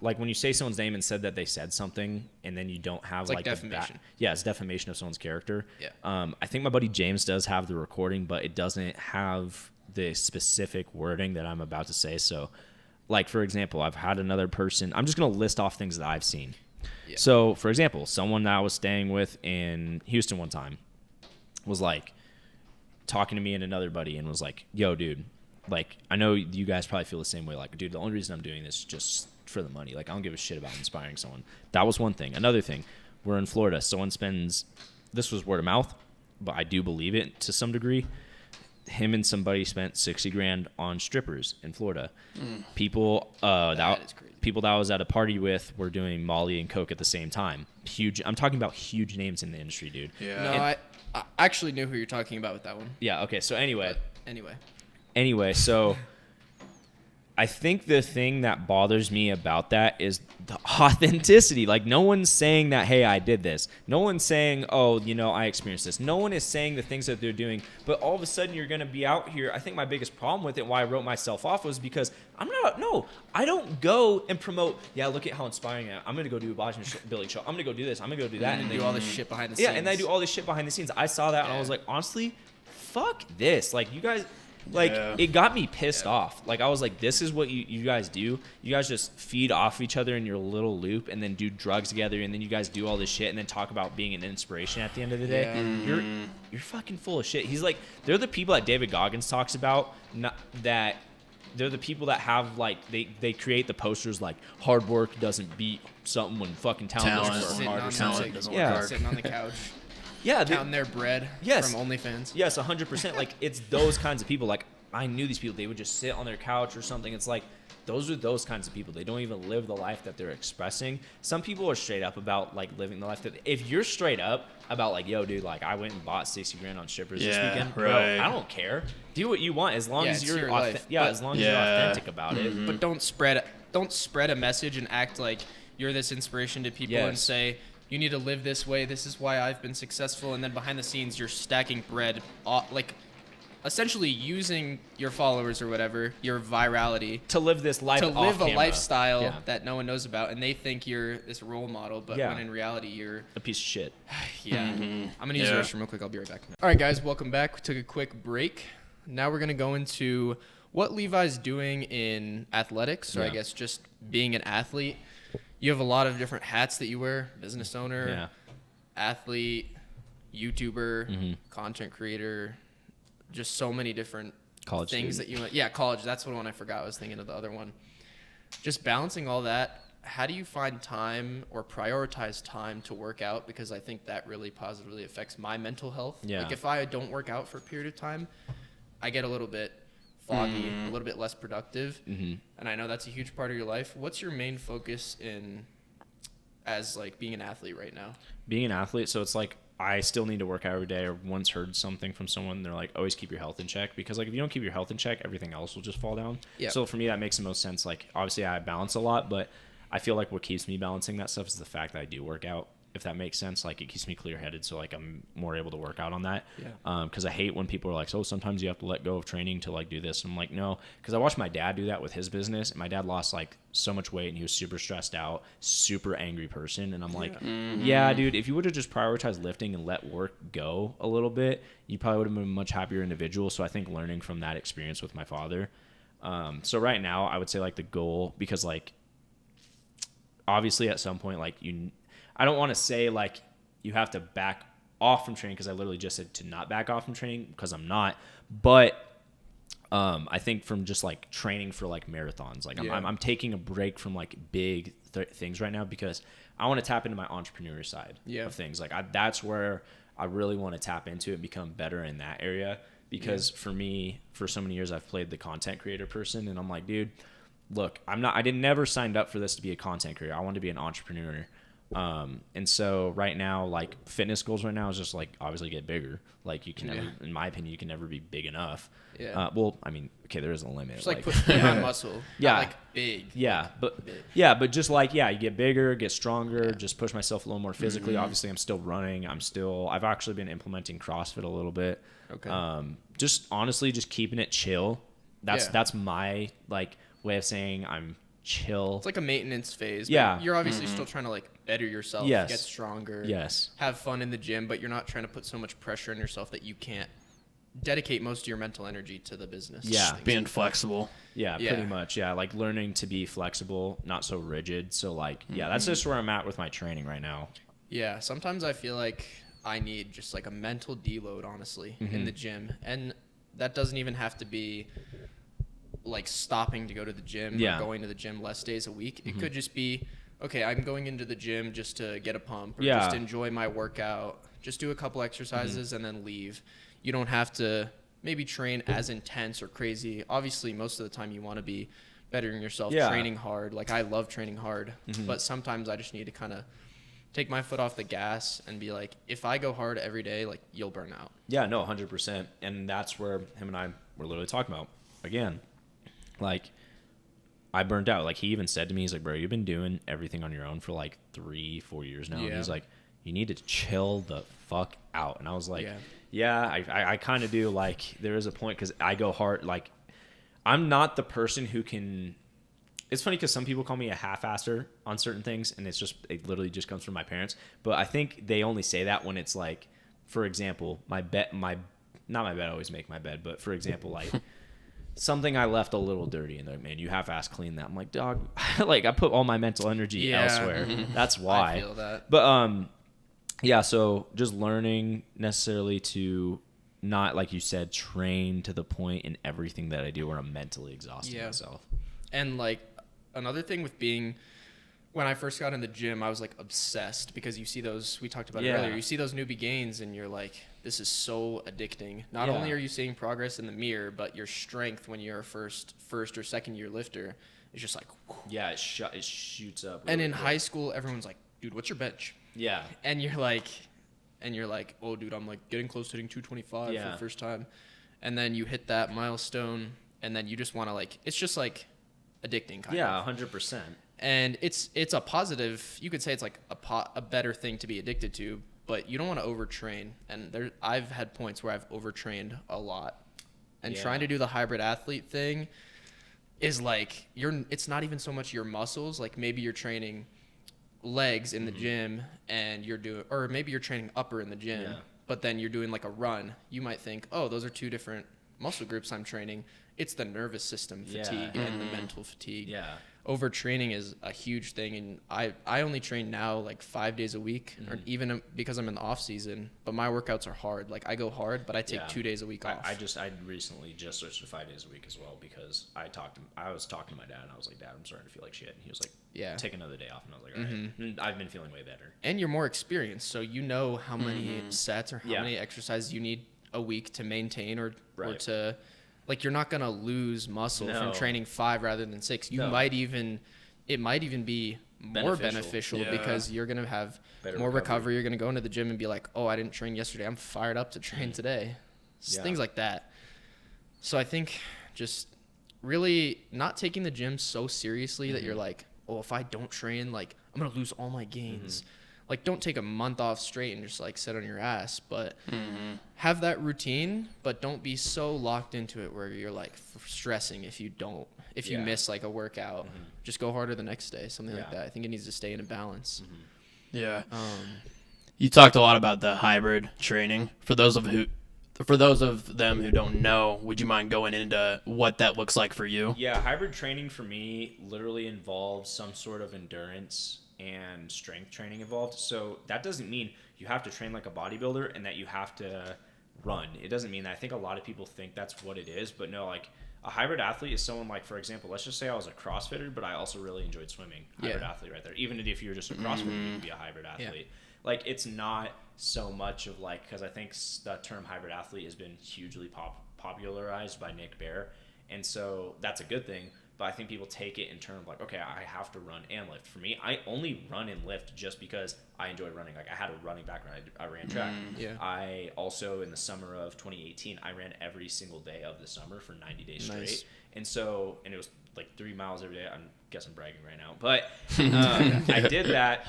when you say someone's name and said that they said something and then you don't have It's like defamation. It's defamation of someone's character. Yeah. I think my buddy James does have the recording, but it doesn't have the specific wording that I'm about to say. So, like for example, I've had another person. I'm just gonna list off things that I've seen. Yeah. So, for example, someone that I was staying with in Houston one time was like talking to me and another buddy and was like, "Yo, dude, like I know you guys probably feel the same way. Like, dude, the only reason I'm doing this is just for the money. Like, I don't give a shit about inspiring someone." That was one thing. Another thing, we're in Florida. Someone spends. This was word of mouth, but I do believe it to some degree. Him and somebody spent $60,000 on strippers in Florida. People That is crazy. people that I was at a party with were doing Molly and Coke at the same time. Huge. I'm talking about huge names in the industry, dude. Yeah. No, I actually knew who you're talking about with that one. Yeah. Okay. So anyway. But Anyway, so I think the thing that bothers me about that is the authenticity. Like, no one's saying that, hey, I did this. No one's saying, oh, I experienced this. No one is saying the things that they're doing. But all of a sudden, you're going to be out here. I think my biggest problem with it, why I wrote myself off, was because I don't go and promote, yeah, look at how inspiring I am. I'm going to go do a bodybuilding show. I'm going to go do this. I'm going to go do that. and do all this shit behind the Yeah, scenes. and I do all this shit behind the scenes. I saw that and I was like, honestly, fuck this. Like, you guys, like, it got me pissed off. Like, I was like, this is what you guys do. You guys just feed off each other in your little loop and then do drugs together, and then you guys do all this shit and then talk about being an inspiration at the end of the day. Yeah. You're fucking full of shit. He's like, they're the people that David Goggins talks about, that they're the people that have, like, they create the posters like, hard work doesn't beat something when fucking talent doesn't work Sitting hard on or the something. talent doesn't couch. work Yeah. hard. Sitting on the couch, Yeah, counting their bread Yes. from OnlyFans. Yes, 100%. Like, it's those kinds of people. Like, I knew these people. They would just sit on their couch or something. It's like, those are those kinds of people. They don't even live the life that they're expressing. Some people are straight up about, like, living the life that... If you're straight up about, like, yo, dude, like, I went and bought $60,000 on strippers this weekend. Bro, right. I don't care. Do what you want as long as it's you're... your life. Yeah, But- as long as you're authentic about it. But don't spread a message and act like you're this inspiration to people and Yes. say you need to live this way. This is why I've been successful. And then behind the scenes, you're stacking bread, like essentially using your followers or whatever, your virality, To live this life to live a off-camera. lifestyle Yeah. that no one knows about, and they think you're this role model, but Yeah. when in reality you're A piece of shit. I'm gonna use the Yeah. restroom real quick. I'll be right back. All right, guys, welcome back. We took a quick break. Now we're gonna go into what Levi's doing in athletics, or I Yeah. guess just being an athlete. You have a lot of different hats that you wear: business owner, Yeah. athlete, YouTuber, Mm-hmm. content creator. Just so many different College things student. that you. Yeah, college. That's the one I forgot. I was thinking of the other one. Just balancing all that. How do you find time or prioritize time to work out? Because I think that really positively affects my mental health. Yeah. Like if I don't work out for a period of time, I get a little bit foggy, a little bit less productive. Mm-hmm. And I know that's a huge part of your life. What's your main focus as like being an athlete right now? Being an athlete, so it's like I still need to work out every day. Or once heard something from someone, they're like, always keep your health in check, because like if you don't keep your health in check, everything else will just fall down. Yeah. So for me, that makes the most sense. Like obviously I balance a lot, but I feel like what keeps me balancing that stuff is the fact that I do work out, if that makes sense. Like it keeps me clear headed, so like I'm more able to work out on that. Yeah. Because I hate when people are like, so sometimes you have to let go of training to like do this. And I'm like, no, because I watched my dad do that with his business, and my dad lost like so much weight, and he was super stressed out, super angry person. And I'm like, yeah, dude, if you would have just prioritized lifting and let work go a little bit, you probably would have been a much happier individual. So I think learning from that experience with my father. So right now I would say like the goal, because like obviously at some point, like I don't want to say like you have to back off from training because I literally just said to not back off from training because I'm not. But I think from just like training for like marathons, like I'm taking a break from like big things right now because I want to tap into my entrepreneur side of things. Like that's where I really want to tap into it and become better in that area. Because for me, for so many years, I've played the content creator person, and I'm like, dude, look, I never signed up for this to be a content creator. I want to be an entrepreneur. And so right now, like fitness goals right now is just like obviously get bigger. Like you can never, in my opinion, you can never be big enough. Yeah. Well, I mean, okay, there is a limit. Just like put on muscle. Yeah. Like big. Yeah. But big. Yeah, but just like, you get bigger, get stronger, just push myself a little more physically. Obviously I'm still running. I've actually been implementing CrossFit a little bit. Okay. Just honestly, just keeping it chill. That's my like way of saying I'm chill. It's like a maintenance phase. Yeah. But you're obviously still trying to like better yourself, get stronger, have fun in the gym, but you're not trying to put so much pressure on yourself that you can't dedicate most of your mental energy to the business. Yeah. Being flexible. Yeah, pretty much. Yeah. Like learning to be flexible, not so rigid. So like, that's just where I'm at with my training right now. Yeah. Sometimes I feel like I need just like a mental deload, honestly, in the gym. And that doesn't even have to be like stopping to go to the gym or going to the gym less days a week. It could just be, okay, I'm going into the gym just to get a pump or just enjoy my workout, just do a couple exercises and then leave. You don't have to maybe train as intense or crazy. Obviously, most of the time you want to be bettering yourself, training hard. Like I love training hard, but sometimes I just need to kind of take my foot off the gas and be like, if I go hard every day, like you'll burn out. Yeah, no, 100%. And that's where him and I were literally talking about. Again, like I burned out. Like he even said to me, he's like, bro, you've been doing everything on your own for like 3-4 years now. And he's like, you need to chill the fuck out. And I was like, I kind of do. Like there is a point because I go hard. Like I'm not the person who can. It's funny because some people call me a half-asser on certain things, and it literally just comes from my parents. But I think they only say that when it's like, for example, not my bed, I always make my bed, but for example, like something I left a little dirty, and they're like, man, you half-ass clean that. I'm like, dog, like I put all my mental energy elsewhere. That's why. I feel that. But so just learning necessarily to not, like you said, train to the point in everything that I do where I'm mentally exhausting myself. And like another thing with when I first got in the gym, I was like obsessed because you see those, we talked about it earlier, you see those newbie gains and you're like, this is so addicting. Not only are you seeing progress in the mirror, but your strength when you're a first or second year lifter is just like, whew. Yeah, it shoots up. Really and in high school, everyone's like, dude, what's your bench? Yeah. And you're like, oh dude, I'm like getting close to hitting 225 for the first time. And then you hit that milestone and then you just want to like, it's just like addicting kind of. Yeah, 100%. And it's a positive, you could say it's like a better thing to be addicted to, but you don't want to overtrain. And I've had points where I've overtrained a lot. And trying to do the hybrid athlete thing is like, it's not even so much your muscles, like maybe you're training legs in the gym and or maybe you're training upper in the gym, but then you're doing like a run. You might think, oh, those are two different muscle groups I'm training. It's the nervous system fatigue and the mental fatigue. Yeah. Overtraining is a huge thing, and I only train now like 5 days a week, or even because I'm in the off season. But my workouts are hard. Like I go hard, but I take 2 days a week off. I recently just switched to 5 days a week as well because I was talking to my dad and I was like, Dad, I'm starting to feel like shit. And he was like, take another day off. And I was like, all right. And I've been feeling way better. And you're more experienced, so you know how many sets or how many exercises you need a week to maintain or to. Like you're not gonna lose muscle from training 5 rather than 6. It might even be more beneficial because you're gonna have better more recovery. You're gonna go into the gym and be like, oh, I didn't train yesterday. I'm fired up to train today. Things like that. So I think just really not taking the gym so seriously that you're like, oh, if I don't train, like I'm gonna lose all my gains. Like, don't take a month off straight and just, like, sit on your ass. But have that routine, but don't be so locked into it where you're, like, stressing if you miss, like, a workout. Just go harder the next day, something like that. I think it needs to stay in a balance. Yeah. You talked a lot about the hybrid training. For those of them who don't know, would you mind going into what that looks like for you? Yeah, hybrid training for me literally involves some sort of endurance and strength training involved. So that doesn't mean you have to train like a bodybuilder and that you have to run. It doesn't mean that. I think a lot of people think that's what it is, but no, like a hybrid athlete is someone like, for example, let's just say I was a CrossFitter, but I also really enjoyed swimming. Hybrid athlete right there. Even if you were just a CrossFitter, you could be a hybrid athlete. Yeah. Like it's not so much of like, because I think the term hybrid athlete has been hugely popularized by Nick Bare, and so that's a good thing. But I think people take it in terms of like, okay, I have to run and lift. For me, I only run and lift just because I enjoy running. Like I had a running background. I ran track. I also, in the summer of 2018, I ran every single day of the summer for 90 days straight. And so, and it was like 3 miles every day. I guess I'm bragging right now. But I did that.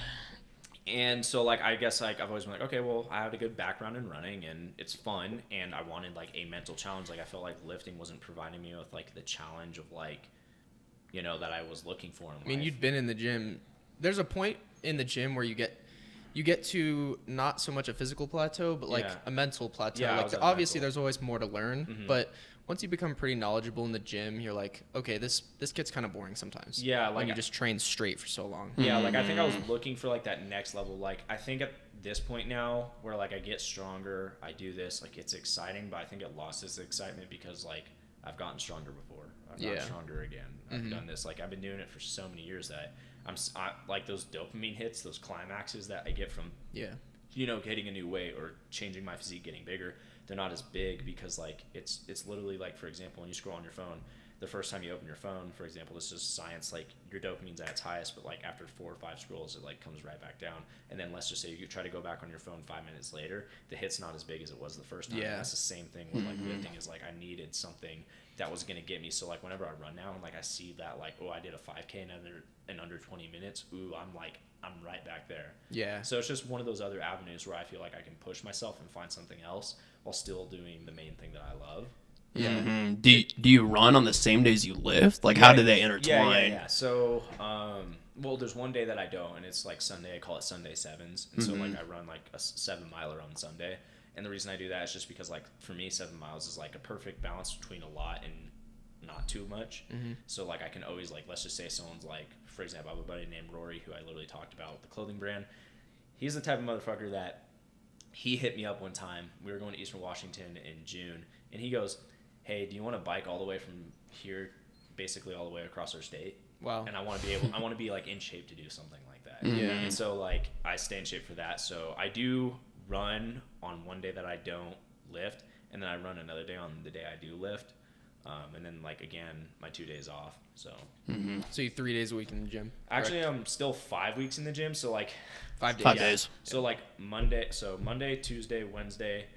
And so, like, I guess, like, I've always been like, okay, well, I had a good background in running, and it's fun, and I wanted, like, a mental challenge. Like, I felt like lifting wasn't providing me with, like, the challenge of, like, you know, that I was looking for in life. I mean, you'd been in the gym. There's a point in the gym where you get to not so much a physical plateau, but, like, a mental plateau. Yeah, like, obviously, there's always more to learn, but once you become pretty knowledgeable in the gym, you're like, okay, this gets kind of boring sometimes. Yeah, like when you just train straight for so long. Yeah, like I think I was looking for like that next level. Like I think at this point now, where like I get stronger, I do this, like it's exciting, but I think it lost its excitement because like I've gotten stronger before. I've gotten stronger again. I've done this. Like I've been doing it for so many years that I like those dopamine hits, those climaxes that I get from you know, getting a new weight or changing my physique, getting bigger. They're not as big because like it's literally like, for example, when you scroll on your phone, the first time you open your phone, for example, this is science, like your dopamine's at its highest, but like after 4 or 5 scrolls, it like comes right back down. And then let's just say you try to go back on your phone 5 minutes later, the hit's not as big as it was the first time. And that's the same thing with like lifting is like I needed something that was going to get me. So like whenever I run now and like I see that like, oh, I did a 5K in under 20 minutes. Ooh, I'm right back there. Yeah. So it's just one of those other avenues where I feel like I can push myself and find something else while still doing the main thing that I love. Yeah. Mm-hmm. Do you run on the same days you lift? Like, how do they intertwine? Yeah. So, well, there's one day that I don't, and it's like Sunday. I call it Sunday sevens, and so like I run like a 7-miler on Sunday. And the reason I do that is just because like for me, 7 miles is like a perfect balance between a lot and not too much. So like I can always like, let's just say someone's like, for example, I have a buddy named Rory who I literally talked about with the clothing brand. He's the type of motherfucker that he hit me up one time. We were going to Eastern Washington in June, and he goes, hey, do you want to bike all the way from here, basically all the way across our state? Wow. And I want to be like in shape to do something like that. Yeah. And so like I stay in shape for that. So I do run on one day that I don't lift, and then I run another day on the day I do lift. And then like again, my 2 days off. So So you 3 days a week in the gym? Actually, I'm still 5 weeks in the gym. So like 5 days. 5 days. So like Monday, Tuesday, Wednesday,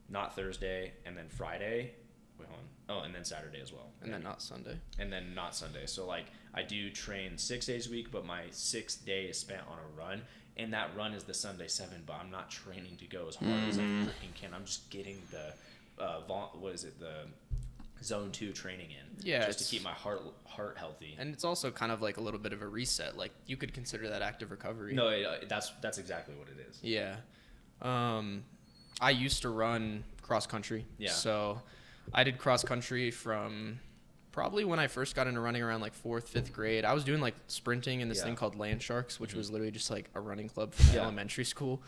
not Thursday, and then Friday. Wait, hold on. Oh, and then Saturday as well. And then not Sunday. And then not Sunday. So like I do train 6 days a week, but my 6th day is spent on a run. And that run is the Sunday 7, but I'm not training to go as hard as I freaking can. I'm just getting the the zone 2 training in, just to keep my heart healthy. And it's also kind of like a little bit of a reset. Like you could consider that active recovery. No, that's exactly what it is. Yeah. I used to run cross country. Yeah. So I did cross country from probably when I first got into running around like 4th, 5th grade. I was doing like sprinting in this thing called Land Sharks, which was literally just like a running club from elementary school.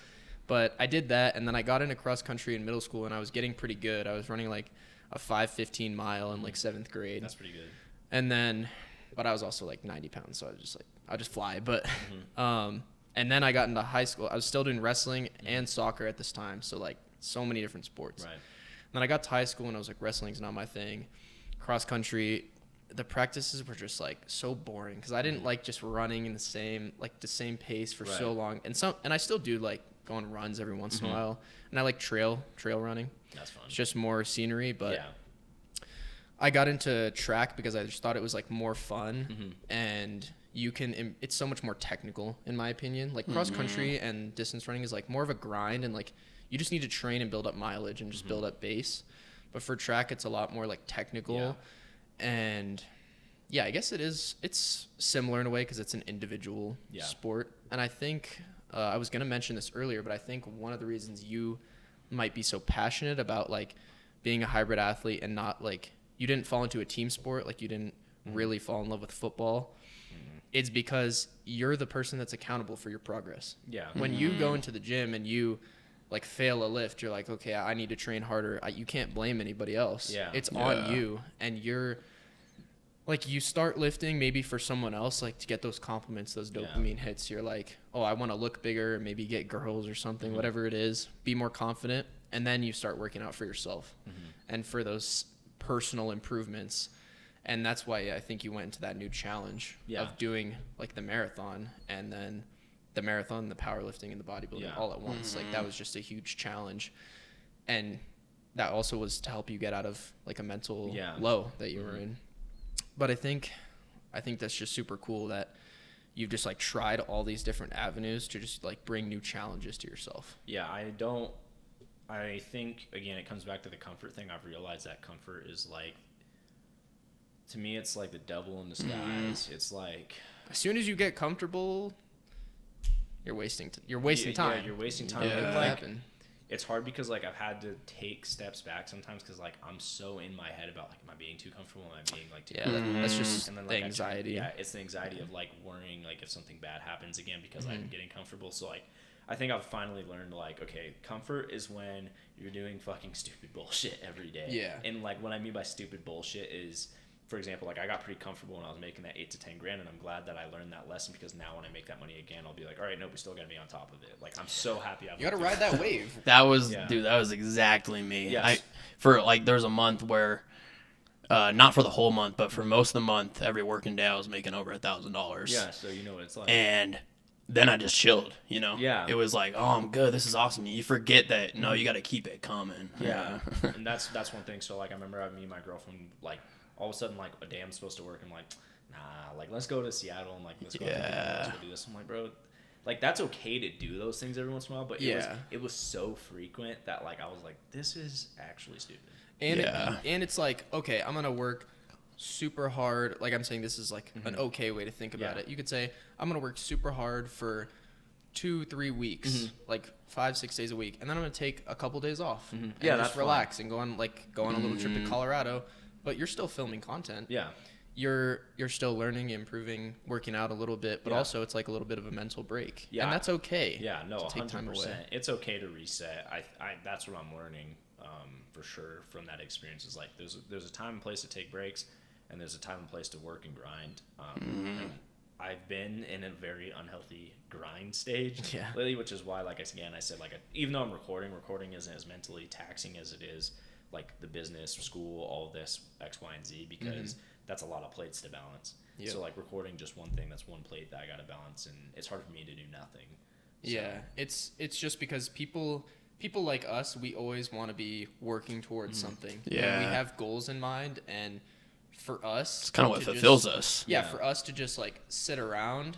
But I did that, and then I got into cross country in middle school, and I was getting pretty good. I was running like a 5:15 mile in like 7th grade. That's pretty good. And then, but I was also like 90 pounds, so I was just like, I'll just fly. But, and then I got into high school. I was still doing wrestling and soccer at this time, so like so many different sports. Right. And then I got to high school, and I was like, wrestling's not my thing. Cross country, the practices were just like so boring because I didn't like just running in the same pace for so long. And I still do like go on runs every once in a while, and I like trail running. That's fun. It's just more scenery, but I got into track because I just thought it was like more fun, and it's so much more technical in my opinion. Like cross country and distance running is like more of a grind, and like you just need to train and build up mileage and just build up base. But for track, it's a lot more like technical, and I guess it's similar in a way because it's an individual sport. And I think I was gonna mention this earlier, but I think one of the reasons you might be so passionate about like being a hybrid athlete and not like you didn't fall into a team sport, like you didn't really fall in love with football, it's because you're the person that's accountable for your progress. Yeah. When you go into the gym and you like fail a lift, you're like, okay, I need to train harder. You can't blame anybody else. Yeah. It's on you, and you're like, you start lifting maybe for someone else, like to get those compliments, those dopamine hits. You're like, oh, I want to look bigger, maybe get girls or something, whatever it is, be more confident. And then you start working out for yourself and for those personal improvements. And that's why I think you went into that new challenge of doing like the marathon, and then the marathon, the powerlifting, and the bodybuilding all at once. Like that was just a huge challenge. And that also was to help you get out of like a mental low that you were in. But I think that's just super cool that you've just like tried all these different avenues to just like bring new challenges to yourself. Yeah, I think, again, it comes back to the comfort thing. I've realized that comfort is like, to me, it's like the devil in disguise. It's like, as soon as you get comfortable, you're wasting time. Yeah, you're wasting time. Yeah. Like, it's hard because like I've had to take steps back sometimes because like I'm so in my head about like, am I being too comfortable? Am I being like too comfortable? That's just and then, the anxiety. It's the anxiety of like worrying like if something bad happens again because I'm getting comfortable. So like I think I've finally learned like, okay, comfort is when you're doing fucking stupid bullshit every day. Yeah. And like what I mean by stupid bullshit is, for example, like I got pretty comfortable when I was making that 8 to 10 grand, and I'm glad that I learned that lesson because now when I make that money again, I'll be like, all right, no, we still got to be on top of it. Like I'm so happy. You got to ride that wave. That was exactly me. Yes. There was a month where, not for the whole month, but for most of the month, every working day I was making over $1,000. Yeah. So you know what it's like. And then I just chilled, Yeah. It was like, oh, I'm good. This is awesome. You forget that, no, you got to keep it coming. Yeah. And that's one thing. So like I remember me and my girlfriend, like all of a sudden, like a day I'm supposed to work, I'm like, nah, like let's go to Seattle and like let's go do this. I'm like, bro, like that's okay to do those things every once in a while, but it was so frequent that like I was like, this is actually stupid. And and it's like, okay, I'm gonna work super hard. Like I'm saying, this is like an okay way to think about it. You could say I'm gonna work super hard for 2-3 weeks, like 5-6 days a week, and then I'm gonna take a couple days off and just relax and go on a little trip to Colorado. But you're still filming content. Yeah. You're still learning, improving, working out a little bit, but also it's like a little bit of a mental break. Yeah. And that's okay. Yeah, no, 100%. Take time away. It's okay to reset. I that's what I'm learning for sure from that experience is like there's a time and place to take breaks, and there's a time and place to work and grind. And I've been in a very unhealthy grind stage lately, which is why, like I said, like even though I'm recording isn't as mentally taxing as it is like the business, school, all of this, X, Y, and Z, because that's a lot of plates to balance. Yep. So like recording just one thing, that's one plate that I got to balance, and it's hard for me to do nothing. So. Yeah, it's just because people like us, we always want to be working towards something. Yeah. And we have goals in mind, and for us, it's kind of what fulfills us. Yeah, for us to just like sit around,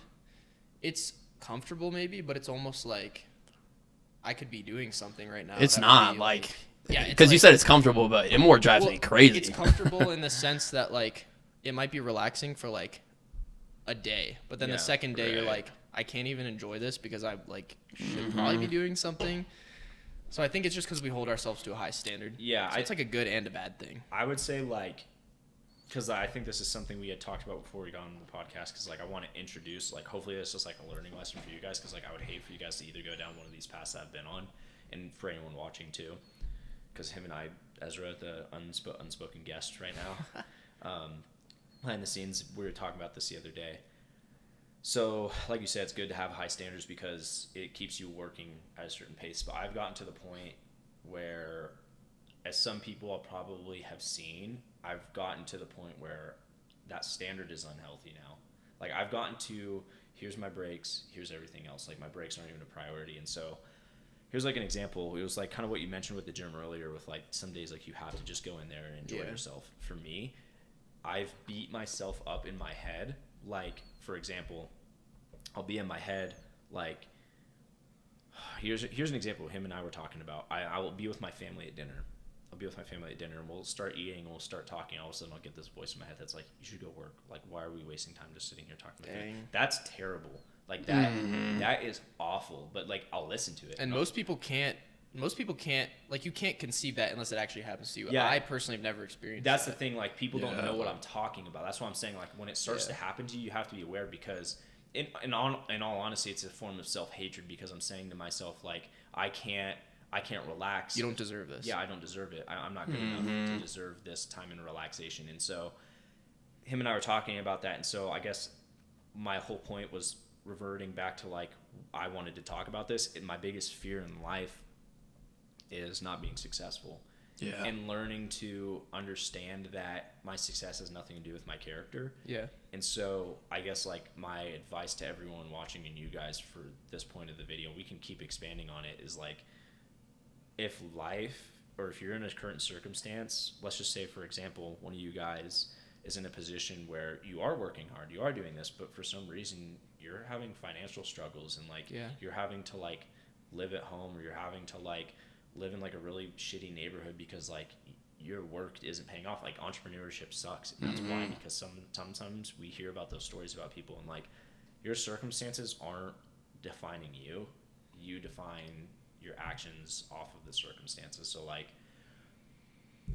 it's comfortable maybe, but it's almost like I could be doing something right now. It's not like yeah, because you said it's comfortable, but it more drives me crazy. It's comfortable in the sense that like it might be relaxing for like a day, but then the second day you're like, I can't even enjoy this because I like should probably be doing something. So I think it's just because we hold ourselves to a high standard. Yeah, so it's like a good and a bad thing. I would say like, because I think this is something we had talked about before we got on the podcast. Because like I want to introduce, like hopefully this is like a learning lesson for you guys. Because like I would hate for you guys to either go down one of these paths that I've been on, and for anyone watching too. Because him and I, Ezra, the unspoken guest right now, behind the scenes, we were talking about this the other day. So, like you said, it's good to have high standards because it keeps you working at a certain pace. But I've gotten to the point where, as some people I'll probably have seen, I've gotten to the point where that standard is unhealthy now. Like, I've gotten to, here's my breaks, here's everything else. Like, my breaks aren't even a priority. And so, here's like an example. It was like kind of what you mentioned with the gym earlier with like some days like you have to just go in there and enjoy yourself. For me, I've beat myself up in my head. Like, for example, I'll be in my head like, here's an example him and I were talking about. I will be with my family at dinner. And we'll start eating and we'll start talking. All of a sudden I'll get this voice in my head that's like, you should go work. Like, why are we wasting time just sitting here talking about it? That's terrible. Like that is awful, but like I'll listen to it. And most people can't most people can't, like, you can't conceive that unless it actually happens to you. Yeah. I personally have never experienced That's that. the thing. Like, people don't know what I'm talking about. That's why I'm saying, like, when it starts to happen to you, you have to be aware, because in all honesty, it's a form of self-hatred, because I'm saying to myself, like, I can't relax. You don't deserve this. Yeah, I don't deserve it. I'm not good enough to deserve this time and relaxation. And so him and I were talking about that. And so I guess my whole point was reverting back to, like, I wanted to talk about this. My biggest fear in life is not being successful. Yeah. And learning to understand that my success has nothing to do with my character. Yeah. And so I guess, like, my advice to everyone watching and you guys for this point of the video, we can keep expanding on it, is like, if life, or if you're in a current circumstance, let's just say, for example, one of you guys is in a position where you are working hard, you are doing this, but for some reason you're having financial struggles, and, like, you're having to, like, live at home, or you're having to, like, live in, like, a really shitty neighborhood because, like, your work isn't paying off. Like, entrepreneurship sucks. And that's why, because sometimes we hear about those stories about people, and, like, your circumstances aren't defining you. You define your actions off of the circumstances. So, like,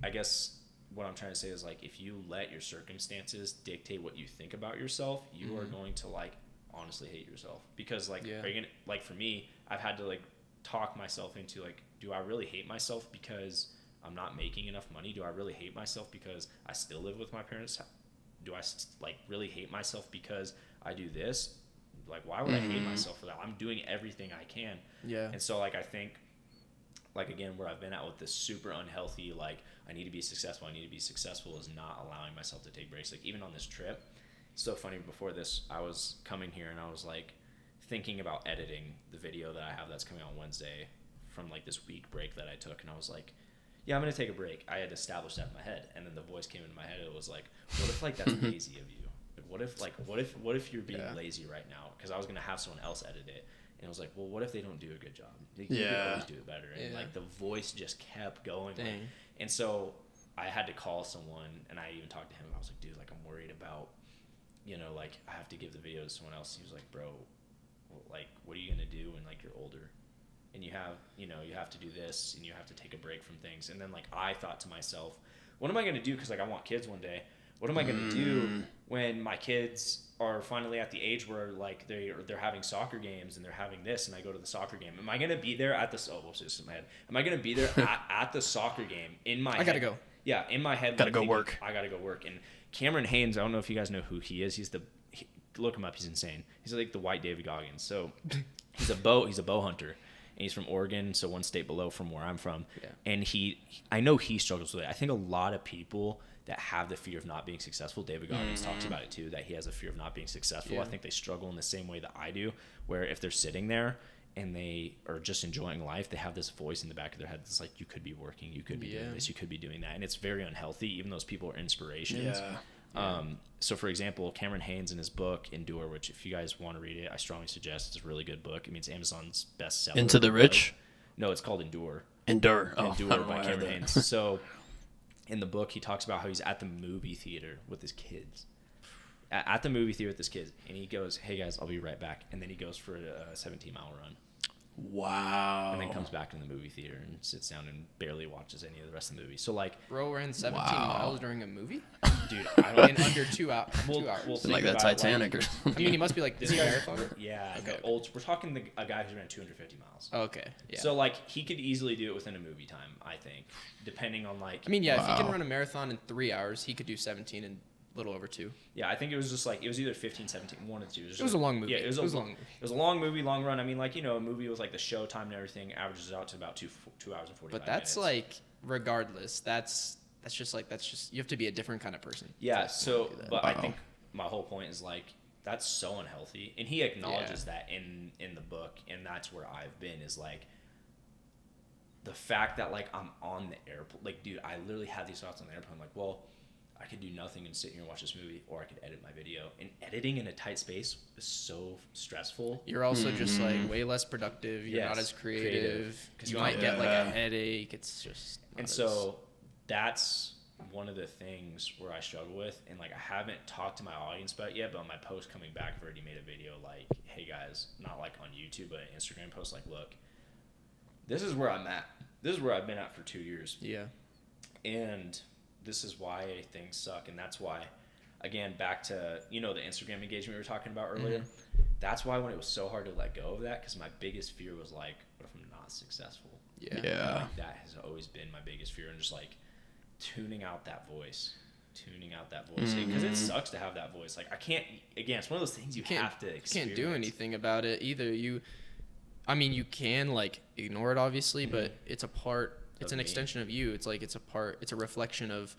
I guess what I'm trying to say is, like, if you let your circumstances dictate what you think about yourself, you are going to, like, honestly hate yourself. Because, like, are you gonna, like, for me, I've had to, like, talk myself into, like, do I really hate myself because I'm not making enough money? Do I really hate myself because I still live with my parents? Do I, like, really hate myself because I do this? Like, why would I hate myself for that? I'm doing everything I can. Yeah. And so, like, I think, like, again, where I've been at with this super unhealthy, like, I need to be successful is not allowing myself to take breaks. Like, even on this trip, it's so funny, before this, I was coming here and I was, like, thinking about editing the video that I have that's coming on Wednesday from, like, this week break that I took. And I was like, yeah, I'm going to take a break. I had established that in my head. And then the voice came into my head. It was like, what if, like, that's lazy of you? Like, what if you're being lazy right now? Because I was going to have someone else edit it. And it was like, well, what if they don't do a good job? You can always do it better. And, like, the voice just kept going. Like, and so I had to call someone, and I even talked to him. I was like, dude, like, I'm worried about, you know, like, I have to give the video to someone else. He was like, bro, like, what are you going to do when, like, you're older? And you have, you know, you have to do this, and you have to take a break from things. And then, like, I thought to myself, what am I going to do? Because, like, I want kids one day. What am I going to do when my kids are finally at the age where, like, they're having soccer games and they're having this, and I go to the soccer game? Am I going to be there at the just in my head? Am I going to be there at the soccer game in my head? I gotta go. Yeah, in my head. Gotta go work. I gotta go work. And Cameron Haynes, I don't know if you guys know who he is. Look him up. He's insane. He's like the white David Goggins. So he's a bow hunter. And he's from Oregon, so one state below from where I'm from. Yeah. And I know he struggles with it. I think a lot of people that have the fear of not being successful, David Goggins talks about it too, that he has a fear of not being successful. Yeah. I think they struggle in the same way that I do, where if they're sitting there and they are just enjoying life, they have this voice in the back of their head that's like, you could be working, you could be doing this, you could be doing that. And it's very unhealthy, even those people are inspirations. Yeah. So, for example, Cameron Haynes in his book, Endure, which if you guys want to read it, I strongly suggest. It's a really good book. I mean, it's Amazon's bestseller. Into the Rich? No, it's called Endure. Endure By Cameron Haynes. So in the book, he talks about how he's at the movie theater with his kids. At the movie theater with his kids. And he goes, hey, guys, I'll be right back. And then he goes for a 17-mile run. Wow. And then comes back to the movie theater and sits down and barely watches any of the rest of the movie. So, like... Bro ran 17 miles during a movie? Dude, I don't... In under 2 hours. We'll like that Titanic or something. I mean, he must be like this marathon? Yeah. Okay. We're talking a guy who's ran 250 miles. Okay. Yeah. So, like, he could easily do it within a movie time, I think. Depending on, like... I mean, yeah, if he can run a marathon in 3 hours, he could do 17 in little over 2. Yeah, I think it was just like, it was either 15, 17, 1 or 2. It was a long movie. Yeah, it was a long movie, long run. I mean, like, you know, a movie with like the show time and everything averages out to about 2 hours and 45 minutes. But that's like, regardless, that's just you have to be a different kind of person. Yeah, so, but I think my whole point is like, that's so unhealthy. And he acknowledges that in the book, and that's where I've been, is like, the fact that like I'm on the airplane, like, dude, I literally had these thoughts on the airplane, like, well, I could do nothing and sit here and watch this movie, or I could edit my video. And editing in a tight space is so stressful. You're also just like way less productive. You're not as creative. Because you might get like a headache. It's just. And so that's one of the things where I struggle with. And like, I haven't talked to my audience about it yet, but on my post coming back, I've already made a video like, hey guys, not like on YouTube, but an Instagram post like, look, this is where I'm at. This is where I've been at for 2 years. Yeah. And this is why things suck. And that's why, again, back to, the Instagram engagement we were talking about earlier. That's why when it was so hard to let go of that, because my biggest fear was like, what if I'm not successful? Yeah. Like, that has always been my biggest fear. And just like tuning out that voice. Because it sucks to have that voice. Like, I can't, again, it's one of those things you have to experience. You can't do anything about it either. You can like ignore it obviously, but it's an extension of you. It's like, it's a reflection of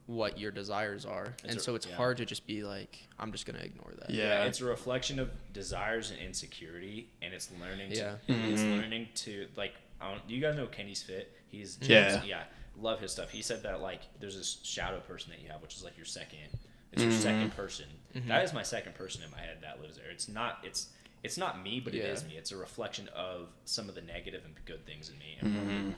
what your desires are. It's hard to just be like, I'm just going to ignore that. Yeah. It's a reflection of desires and insecurity. And it's learning to like, do you guys know Kenny's Fit? He's love his stuff. He said that like there's this shadow person that you have, which is like your second. It's your second person. That is my second person in my head that lives there. It's not me, but it is me. It's a reflection of some of the negative and good things in me. And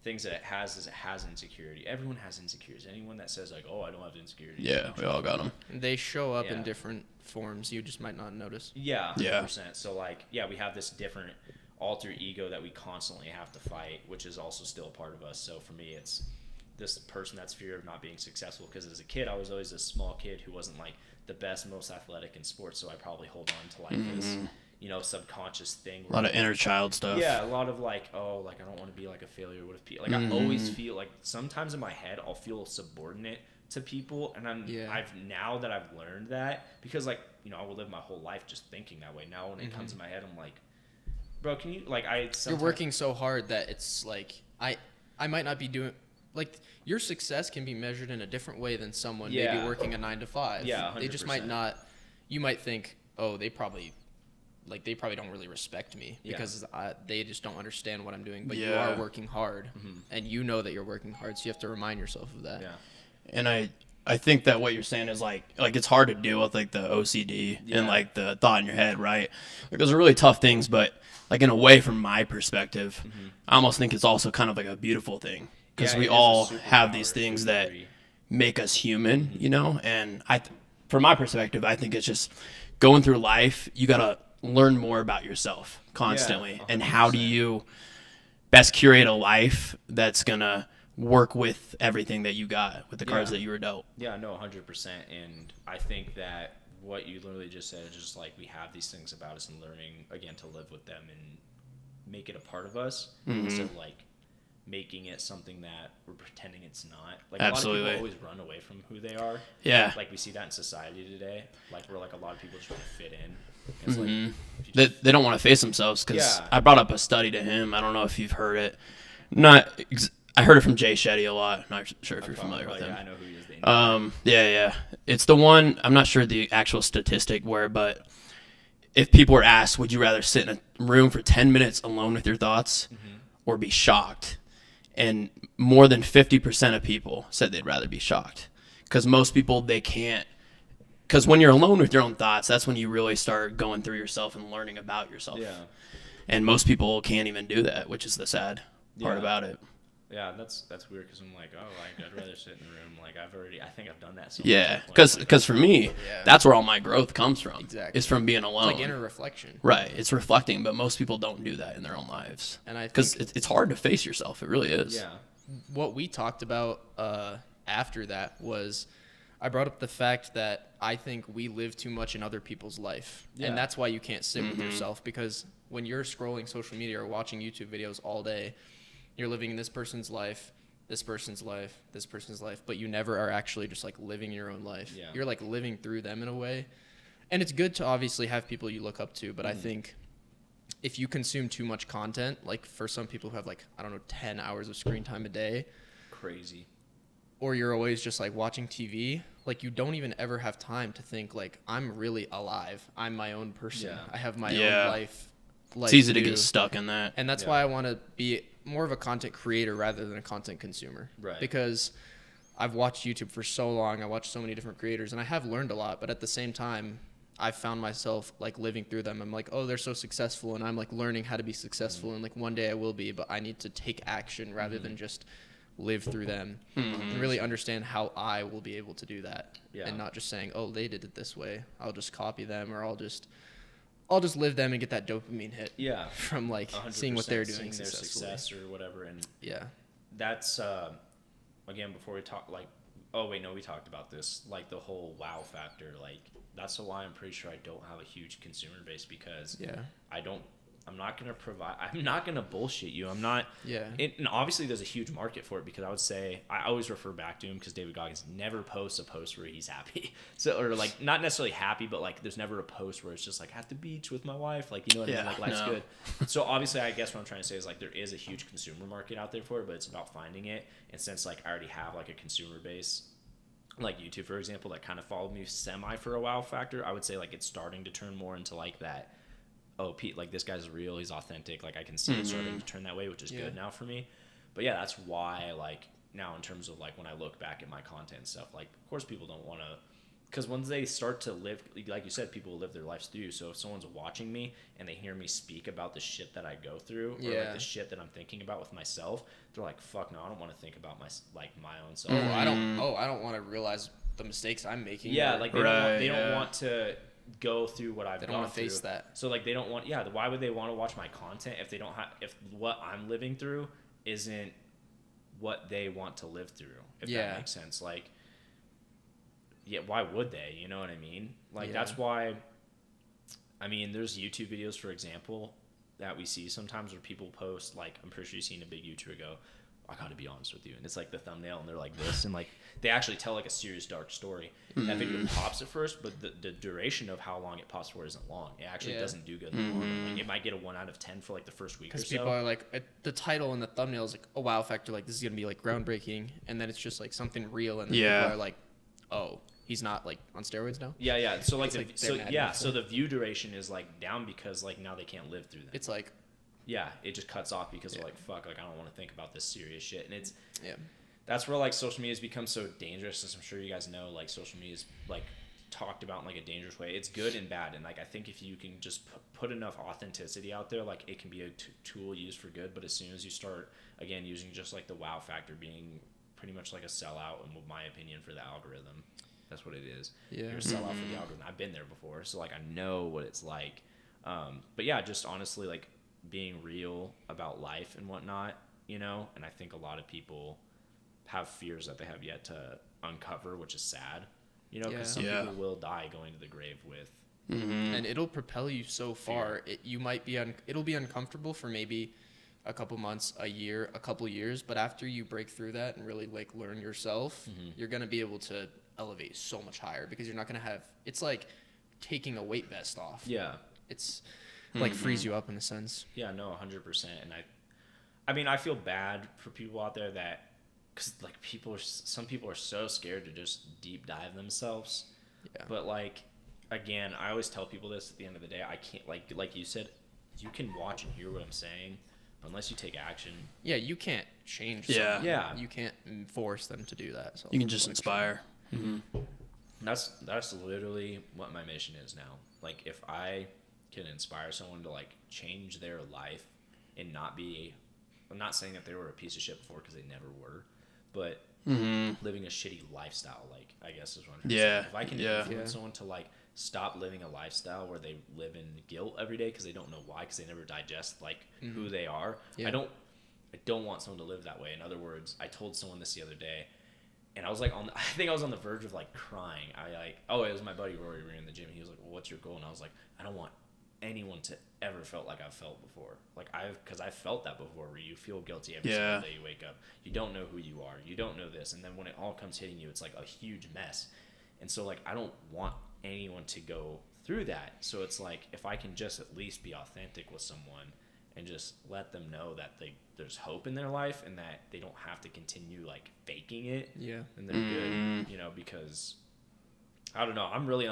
things that it has insecurity. Everyone has insecurities. Anyone that says like, oh, I don't have insecurities. Yeah, we all got them. They show up in different forms. You just might not notice. Yeah, 100%. So like, we have this different alter ego that we constantly have to fight, which is also still a part of us. So for me, it's this person that's fear of not being successful, because as a kid I was always this small kid who wasn't like the best, most athletic in sports, so I probably hold on to like this subconscious thing, a lot of inner child stuff. A lot of like, oh, like I don't want to be like a failure. What if people like I always feel like sometimes in my head I'll feel subordinate to people, and I've now that I've learned that, because like I will live my whole life just thinking that way. Now when it comes in my head, I'm like, bro, can you like you're working so hard that it's like I might not be doing like your success can be measured in a different way than someone maybe working a 9 to 5. Yeah, 100%. They just might not. You might think, oh, they probably don't really respect me because they just don't understand what I'm doing. But you are working hard, and you know that you're working hard, so you have to remind yourself of that. Yeah. And I think that what you're saying is like it's hard to deal with like the OCD and like the thought in your head, right? Like those are really tough things, but like in a way, from my perspective, I almost think it's also kind of like a beautiful thing, because we all have these things that make us human, and from my perspective, I think it's just going through life, you got to learn more about yourself constantly, and how do you best curate a life that's going to work with everything that you got, with the cards that you were dealt. Yeah, no, 100%. And I think that what you literally just said is just like, we have these things about us, and learning again to live with them and make it a part of us instead of like making it something that we're pretending it's not. Like Absolutely. A lot of people always run away from who they are. Yeah. Like we see that in society today. Like where like a lot of people just want to fit in. It's like, they don't want to face themselves, because I brought up a study to him. I don't know if you've heard it. I heard it from Jay Shetty a lot. Not sure if you're familiar with him. Yeah, I know who he is. Yeah. It's the one, I'm not sure the actual statistic but if people were asked, would you rather sit in a room for 10 minutes alone with your thoughts or be shocked? And more than 50% of people said they'd rather be shocked, because most people, they can't. Because when you're alone with your own thoughts, that's when you really start going through yourself and learning about yourself. Yeah. And most people can't even do that, which is the sad part about it. Yeah, that's weird, because I'm like, oh, like, I'd rather sit in the room. Like, I think I've done that so much. Because for me, that's where all my growth comes from. Exactly. It's from being alone. It's like inner reflection. Right. It's reflecting, but most people don't do that in their own lives. And because it's hard to face yourself. It really is. Yeah. What we talked about after that was, I brought up the fact that I think we live too much in other people's life. Yeah. And that's why you can't sit with yourself, because when you're scrolling social media or watching YouTube videos all day, you're living in this person's life, this person's life, this person's life, but you never are actually just like living your own life. Yeah. You're like living through them in a way. And it's good to obviously have people you look up to, but I think if you consume too much content, like for some people who have like, 10 hours of screen time a day. Crazy. Or you're always just like watching TV, like you don't even ever have time to think like, I'm really alive. I'm my own person. Yeah. I have my own life. It's easy to get stuck in that. And that's why I want to be more of a content creator rather than a content consumer. Right. Because I've watched YouTube for so long. I watched so many different creators, and I have learned a lot. But at the same time, I've found myself like living through them. I'm like, oh, they're so successful, and I'm like learning how to be successful. And like one day I will be, but I need to take action rather than just live through them and really understand how I will be able to do that. And not just saying, oh, they did it this way, I'll just copy them, or I'll just I'll just live them and get that dopamine hit. Yeah. From like seeing what they're doing, seeing their success or whatever, and that's again before we talk like. Oh wait, no, we talked about this, like the whole wow factor. Like that's why I'm pretty sure I don't have a huge consumer base because I'm not gonna bullshit you. I'm not. Yeah. And obviously, there's a huge market for it because I would say I always refer back to him because David Goggins never posts a post where he's happy. So or like not necessarily happy, but like there's never a post where it's just like at the beach with my wife, like you know what I mean, like life's good. So obviously, I guess what I'm trying to say is like there is a huge consumer market out there for it, but it's about finding it. And since like I already have like a consumer base, like YouTube for example, that kind of followed me semi for a wow factor, I would say like it's starting to turn more into like that. Oh, Pete, like this guy's real, he's authentic. Like I can see it starting to turn that way, which is good now for me. But yeah, that's why like now in terms of like when I look back at my content and stuff, like of course people don't want to, because once they start to live, like you said, people will live their lives through you. So if someone's watching me and they hear me speak about the shit that I go through or like the shit that I'm thinking about with myself, they're like, fuck no, I don't want to think about my own self. I don't want to realize the mistakes I'm making. Yeah, like they don't want to go through what I've gone through. They don't want to face that. So like they don't want why would they want to watch my content if they don't have if what I'm living through isn't what they want to live through, if that makes sense. Like why would they? You know what I mean? Like that's why I mean there's YouTube videos for example that we see sometimes where people post like I'm pretty sure you've seen a big YouTuber go, I gotta be honest with you, and it's like the thumbnail and they're like this and like they actually tell like a serious dark story. That video pops at first, but the duration of how long it pops for isn't long. It actually doesn't do good in the long run. Like, it might get a 1 out of 10 for like the first week or so. Because people are like the title and the thumbnail is like a wow factor, like this is gonna be like groundbreaking, and then it's just like something real, and then people are like, oh, he's not like on steroids now. Yeah. So like, so the view duration is like down because like now they can't live through that. It's like. Yeah, it just cuts off because they're like, fuck, like I don't want to think about this serious shit. And it's that's where like social media has become so dangerous, as I'm sure you guys know, like social media is like talked about in like a dangerous way. It's good and bad, and like I think if you can just put enough authenticity out there, like it can be a tool used for good. But as soon as you start again using just like the wow factor being pretty much like a sellout, in my opinion, for the algorithm, that's what it is. You're a sellout for the algorithm. I've been there before, so like I know what it's like. But yeah, just honestly like being real about life and whatnot, you know, and I think a lot of people have fears that they have yet to uncover, which is sad, you know, because some people will die going to the grave with and it'll propel you so far. You might be it'll be uncomfortable for maybe a couple months, a year, a couple years, but after you break through that and really like learn yourself, you're going to be able to elevate so much higher because you're not going to have, it's like taking a weight vest off. It's like frees you up in a sense. Yeah, no, 100%. And I mean, I feel bad for people out there that, because like some people are so scared to just deep dive themselves. But like, again, I always tell people this at the end of the day. I can't like you said, you can watch and hear what I'm saying, but unless you take action. Yeah, you can't change. Someone. You can't force them to do that. So you can just inspire. That's literally what my mission is now. Like if I can inspire someone to like change their life and not be, I'm not saying that they were a piece of shit before because they never were, but living a shitty lifestyle, like I guess is what I'm trying to say. If I can influence someone to like stop living a lifestyle where they live in guilt every day because they don't know why, because they never digest like who they are. I don't want someone to live that way. In other words, I told someone this the other day, and I was like I think I was on the verge of like crying. It was my buddy Rory. We were in the gym. He was like, well, what's your goal? And I was like, I don't want anyone to ever felt like I've felt before. Like because I've felt that before, where you feel guilty every single day you wake up. You don't know who you are. You don't know this. And then when it all comes hitting you, it's like a huge mess. And so like, I don't want anyone to go through that. So it's like, if I can just at least be authentic with someone and just let them know that there's hope in their life and that they don't have to continue like faking it. And they're good, you know, because I don't know. I'm really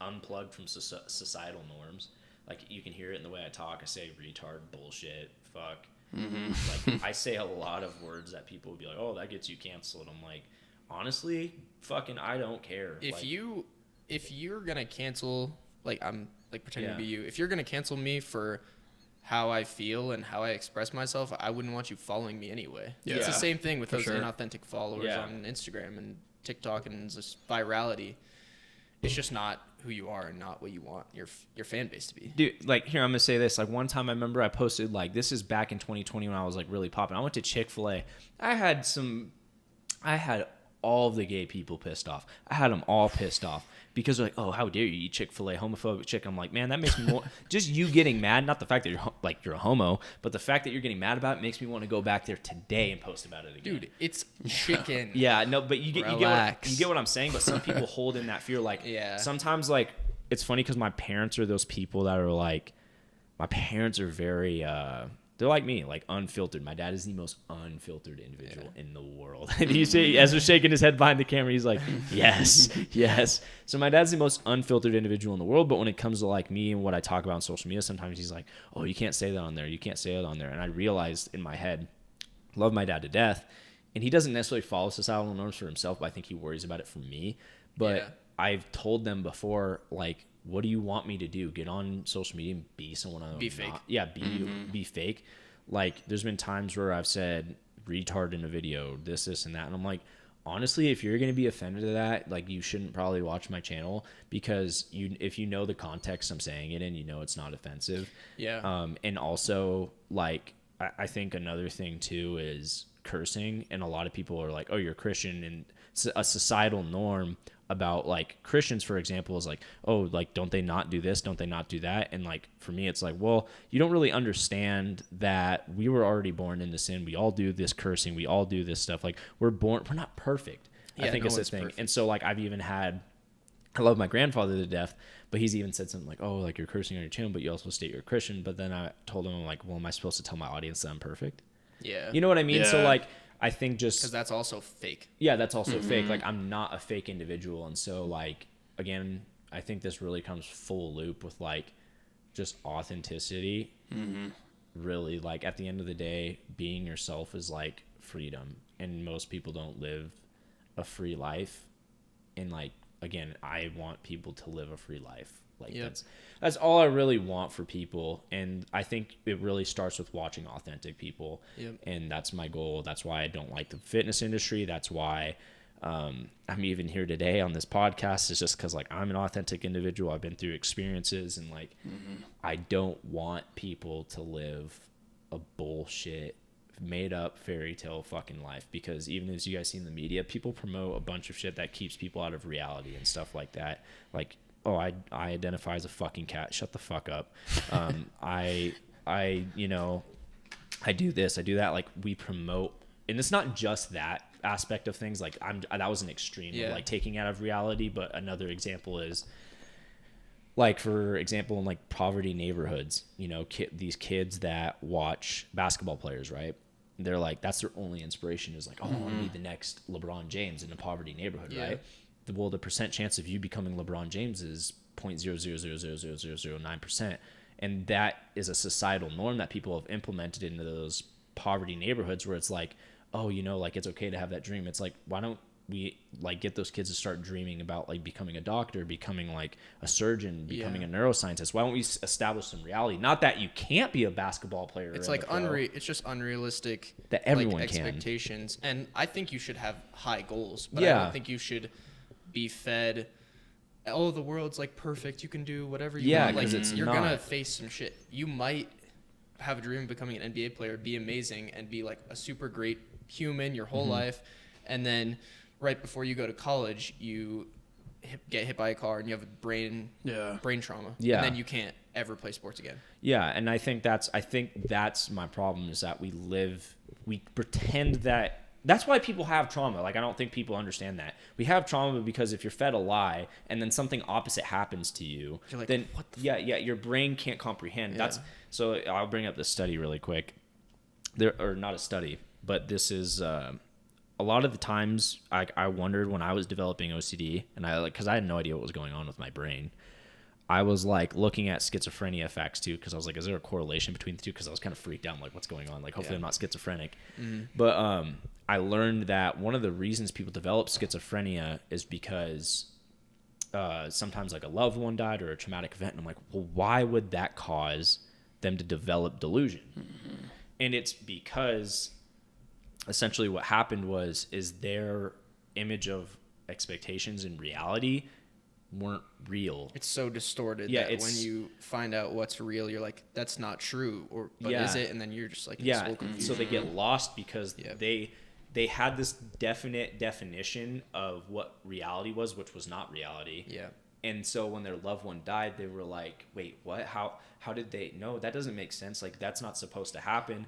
unplugged from societal norms. Like you can hear it in the way I talk. I say retard, bullshit, fuck. Like I say a lot of words that people would be like, oh, that gets you canceled. I'm like, honestly, fucking, I don't care. If you're gonna cancel, like I'm like pretending to be you. If you're gonna cancel me for how I feel and how I express myself, I wouldn't want you following me anyway. It's the same thing with those inauthentic followers on Instagram and TikTok and just virality. it's just not who you are and not what you want your fan base to be. Dude, like, here, I'm gonna say this. Like, one time I remember I posted, like, this is back in 2020 when I was like really popping. I went to Chick-fil-A. I had all of the gay people pissed off. I had them all pissed off because they're like, oh, how dare you eat Chick-fil-A, homophobic chicken. I'm like, man, that makes me more just you getting mad, not the fact that you're a homo, but the fact that you're getting mad about it makes me want to go back there today and post about it again. Dude, it's chicken. Yeah, no, but you get what I'm saying. But some people hold in that fear. Like, yeah. Sometimes, like, it's funny because my parents are those people that are like, my parents are very they're like me, like unfiltered. My dad is the most unfiltered individual in the world. And you see Ezra's shaking his head behind the camera. He's like, yes, yes. So my dad's the most unfiltered individual in the world. But when it comes to like me and what I talk about on social media, sometimes he's like, oh, you can't say that on there. You can't say that on there. And I realized in my head, love my dad to death. And he doesn't necessarily follow societal norms for himself, but I think he worries about it for me. But I've told them before, like, what do you want me to do? Get on social media and be someone I'm Be fake. not? Yeah, be fake. Like, there's been times where I've said retard in a video, this, and that. And I'm like, honestly, if you're going to be offended to that, like, you shouldn't probably watch my channel because if you know the context I'm saying it in, you know it's not offensive. Yeah. And also, like, I think another thing, too, is cursing. And a lot of people are like, oh, you're a Christian. And a societal norm about like Christians, for example, is like, oh, like, don't they not do this? Don't they not do that? And like, for me, it's like, well, you don't really understand that we were already born into sin. We all do this cursing. We all do this stuff. Like, we're not perfect. Yeah, I think it's a thing. Perfect. And so like, I love my grandfather to death, but he's even said something like, oh, like, you're cursing on your channel, but you also state you're a Christian. But then I told him, I'm like, well, am I supposed to tell my audience that I'm perfect? Yeah. You know what I mean? Yeah. So like, I think just because that's also fake. Yeah, that's also fake. Like, I'm not a fake individual. And so like, again, I think this really comes full loop with like just authenticity. Really, like, at the end of the day, being yourself is like freedom, and most people don't live a free life. And like, again, I want people to live a free life. Like, that's all I really want for people. And I think it really starts with watching authentic people. And that's my goal. That's why I don't like the fitness industry. That's why I'm even here today on this podcast, is just because like, I'm an authentic individual. I've been through experiences, and like, I don't want people to live a bullshit made up fairy tale fucking life, because even as you guys see in the media, people promote a bunch of shit that keeps people out of reality and stuff like that. Like, oh, I identify as a fucking cat. Shut the fuck up. I do this, I do that. Like, we promote, and it's not just that aspect of things. Like, that was an extreme of like taking out of reality. But another example is like, for example, in like poverty neighborhoods, you know, these kids that watch basketball players, right? They're like, that's their only inspiration, is like, oh, I want to be the next LeBron James in a poverty neighborhood, right? Well, the percent chance of you becoming LeBron James is 0.0000009%. And that is a societal norm that people have implemented into those poverty neighborhoods, where it's like, oh, you know, like, it's okay to have that dream. It's like, why don't we like get those kids to start dreaming about like becoming a doctor, becoming like a surgeon, becoming a neuroscientist? Why don't we establish some reality? Not that you can't be a basketball player. It's like it's just unrealistic that everyone like, expectations. And I think you should have high goals, but I don't think you should be fed, oh, the world's like perfect, you can do whatever you want. Like, you're gonna face some shit. You might have a dream of becoming an NBA player, be amazing, and be like a super great human your whole life, and then right before you go to college, you get hit by a car and you have a brain trauma, and then you can't ever play sports again. And I think that's my problem, is that we pretend that. That's why people have trauma. Like, I don't think people understand that. We have trauma because if you're fed a lie and then something opposite happens to you, you're like, then what your brain can't comprehend. So I'll bring up this study really quick. Or not a study, but this is a lot of the times I wondered when I was developing OCD, and because I had no idea what was going on with my brain. I was like looking at schizophrenia facts too, because I was like, is there a correlation between the two? Because I was kind of freaked out. I'm like, what's going on? Like, hopefully I'm not schizophrenic. But I learned that one of the reasons people develop schizophrenia is because sometimes like a loved one died or a traumatic event. And I'm like, well, why would that cause them to develop delusion? And it's because essentially what happened is their image of expectations and reality weren't real. It's so distorted Yeah, that when you find out what's real, you're like, that's not true, but Yeah. is it? And then you're just like, in Yeah, full confusion. so they get lost because Yeah. they had this definite definition of what reality was, which was not reality. Yeah. And so when their loved one died, they were like, wait, what? How did they? No, that doesn't make sense. Like, that's not supposed to happen.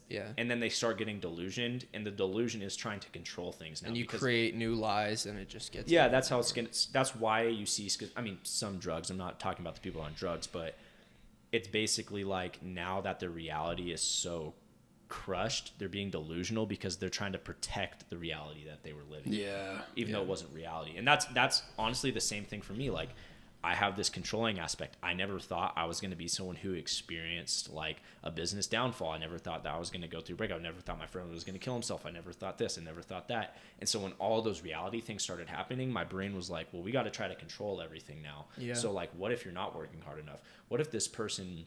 Yeah. And then they start getting delusioned, and the delusion is trying to control things now. And you create new lies, and it just gets... Yeah, that's how it's going to... That's why you see... I mean, some drugs. I'm not talking about the people on drugs, but it's basically like now that their reality is so crushed, they're being delusional because they're trying to protect the reality that they were living. Yeah. Even though it wasn't reality. And that's honestly the same thing for me. Like, I have this controlling aspect. I never thought I was going to be someone who experienced like a business downfall. I never thought that I was going to go through a breakup. I never thought my friend was going to kill himself. I never thought this. I never thought that. And so when all those reality things started happening, my brain was like, well, we got to try to control everything now. Yeah. So like, what if you're not working hard enough? What if this person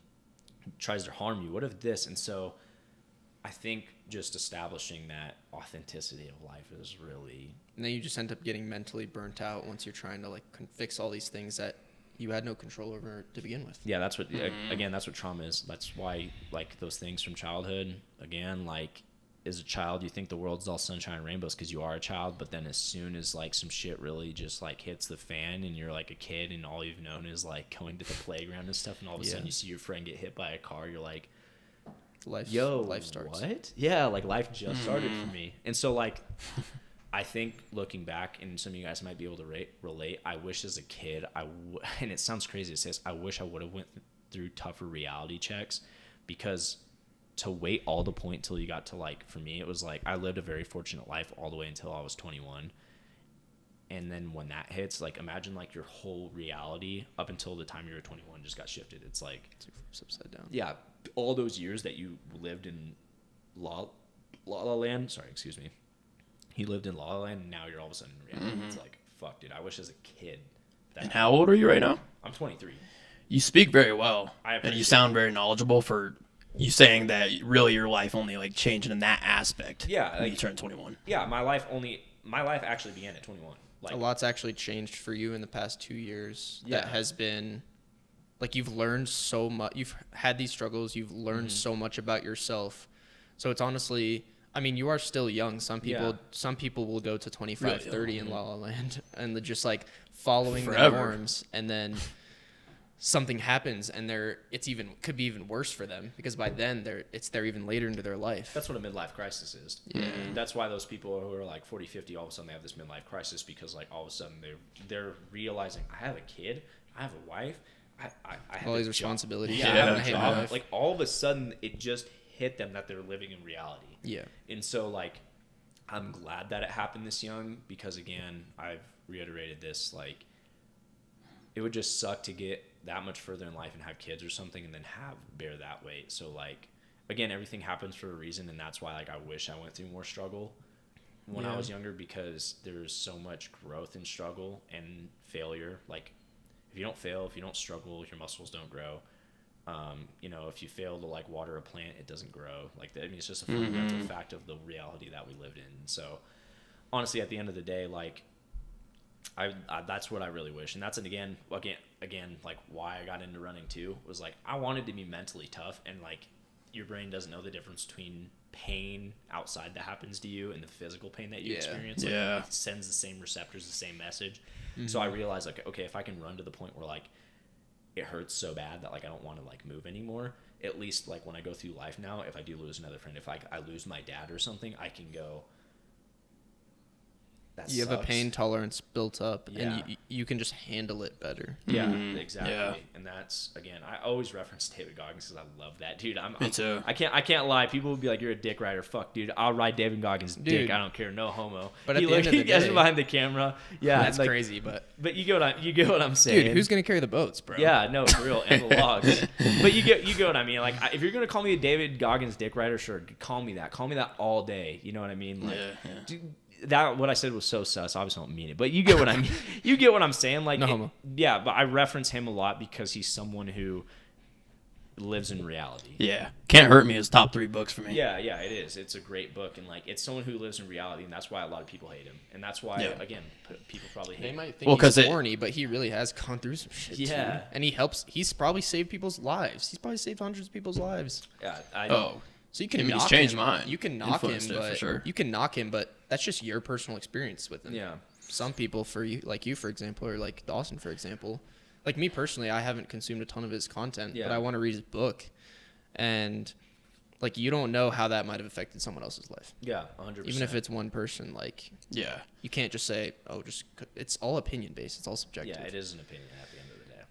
tries to harm you? What if this? And so I think just establishing that authenticity of life is really... And then you just end up getting mentally burnt out once you're trying to like fix all these things that you had no control over to begin with. Yeah, that's what, again, that's what trauma is. That's why, like, those things from childhood, again, like, as a child, you think the world's all sunshine and rainbows because you are a child, but then as soon as, like, some shit really just, like, hits the fan and you're, like, a kid and all you've known is, like, going to the playground and stuff, and all of a sudden you see your friend get hit by a car, you're like, Life starts. What? Yeah, like, life just started for me. And so, like... I think looking back, and some of you guys might be able to relate, I wish as a kid, and it sounds crazy to say this, I wish I would have went through tougher reality checks, because to wait all the point until you got to, like, for me, it was like, I lived a very fortunate life all the way until I was 21. And then when that hits, like, imagine, like, your whole reality up until the time you were 21 just got shifted. It's like... It's upside down. Yeah, all those years that you lived in La La Land, sorry, excuse me. He lived in La La Land, and now you're all of a sudden in reality. It's like, fuck, dude, I wish as a kid. And how old are you right now? I'm 23. You speak very well, and you it. sound very knowledgeable for you saying that really your life only like changed in that aspect. Yeah, when you turned 21. Yeah, my life actually began at 21. Like, a lot's actually changed for you in the past 2 years. Yeah. That has been, like, you've learned so much. You've had these struggles. You've learned so much about yourself. So it's honestly... I mean, you are still young. Some people will go to 25, really 30 in La La Land, and they're just like following the Forever. norms, and then something happens, and could be even worse for them, because by then they're even later into their life. that's what a midlife crisis is. Yeah. That's why those people who are like 40, 50, all of a sudden they have this midlife crisis, because like all of a sudden they're realizing, I have a kid, I have a wife, I have all a these job. responsibilities. Yeah, Yeah. I have a I hate job. my life. Like all of a sudden it just hit them that they're living in reality. Yeah. And so, like, I'm glad that it happened this young, because, again, I've reiterated this, like, it would just suck to get that much further in life and have kids or something and then bear that weight. So, like, again, everything happens for a reason, and that's why, like, I wish I went through more struggle when I was younger, because there's so much growth in struggle and failure. Like, if you don't fail, if you don't struggle, your muscles don't grow. If you fail to like water a plant, it doesn't grow. Like, I mean, it's just a fundamental fact of the reality that we lived in. So, honestly, at the end of the day, like, I that's what I really wish, and that's again, like why I got into running too, was like I wanted to be mentally tough, and like your brain doesn't know the difference between pain outside that happens to you and the physical pain that you experience. Like, it sends the same receptors, the same message. So I realized, like, okay, if I can run to the point where like it hurts so bad that like I don't want to like move anymore, at least like when I go through life now, if I do lose another friend, if I lose my dad or something, I can go, that You sucks. have a pain tolerance built up, and you can just handle it better. Yeah, exactly. Yeah. And that's, again, I always reference David Goggins because I love that dude. Me too. I can't lie. People would be like, "You're a dick rider." Fuck, dude. I'll ride David Goggins' dick. I don't care. No homo. But at the end of the gets day, behind the camera. Yeah, that's like, crazy. But you get what I'm saying. dude, who's gonna carry the boats, bro? Yeah, no, for real, and the logs. But you get what I mean. Like, if you're gonna call me a David Goggins dick rider, sure, call me that. Call me that all day. You know what I mean? Like, dude, that what I said was so sus. Obviously, I don't mean it, but you get what I mean. You get what I'm saying. Like, no homo. Yeah, but I reference him a lot because he's someone who, lives in reality. Yeah. Can't Hurt Me is top 3 books for me. Yeah, it is. It's a great book, and like it's someone who lives in reality, and that's why a lot of people hate him, and that's why again people probably hate They him. might think he's corny, but he really has gone through some shit. Yeah, too. And he's probably saved people's lives. He's probably saved hundreds of people's lives. Yeah, I know. So you can he's knock changed him. mine. You can knock him, but for sure. you can knock him, but that's just your personal experience with him. Yeah. Some people, for example, or like Dawson, for example, like me personally, I haven't consumed a ton of his content, but I want to read his book, and like you don't know how that might have affected someone else's life. Yeah, 100%. Even if it's one person, like you can't just say, it's all opinion based. It's all subjective. Yeah, it is an opinion at the end of the day.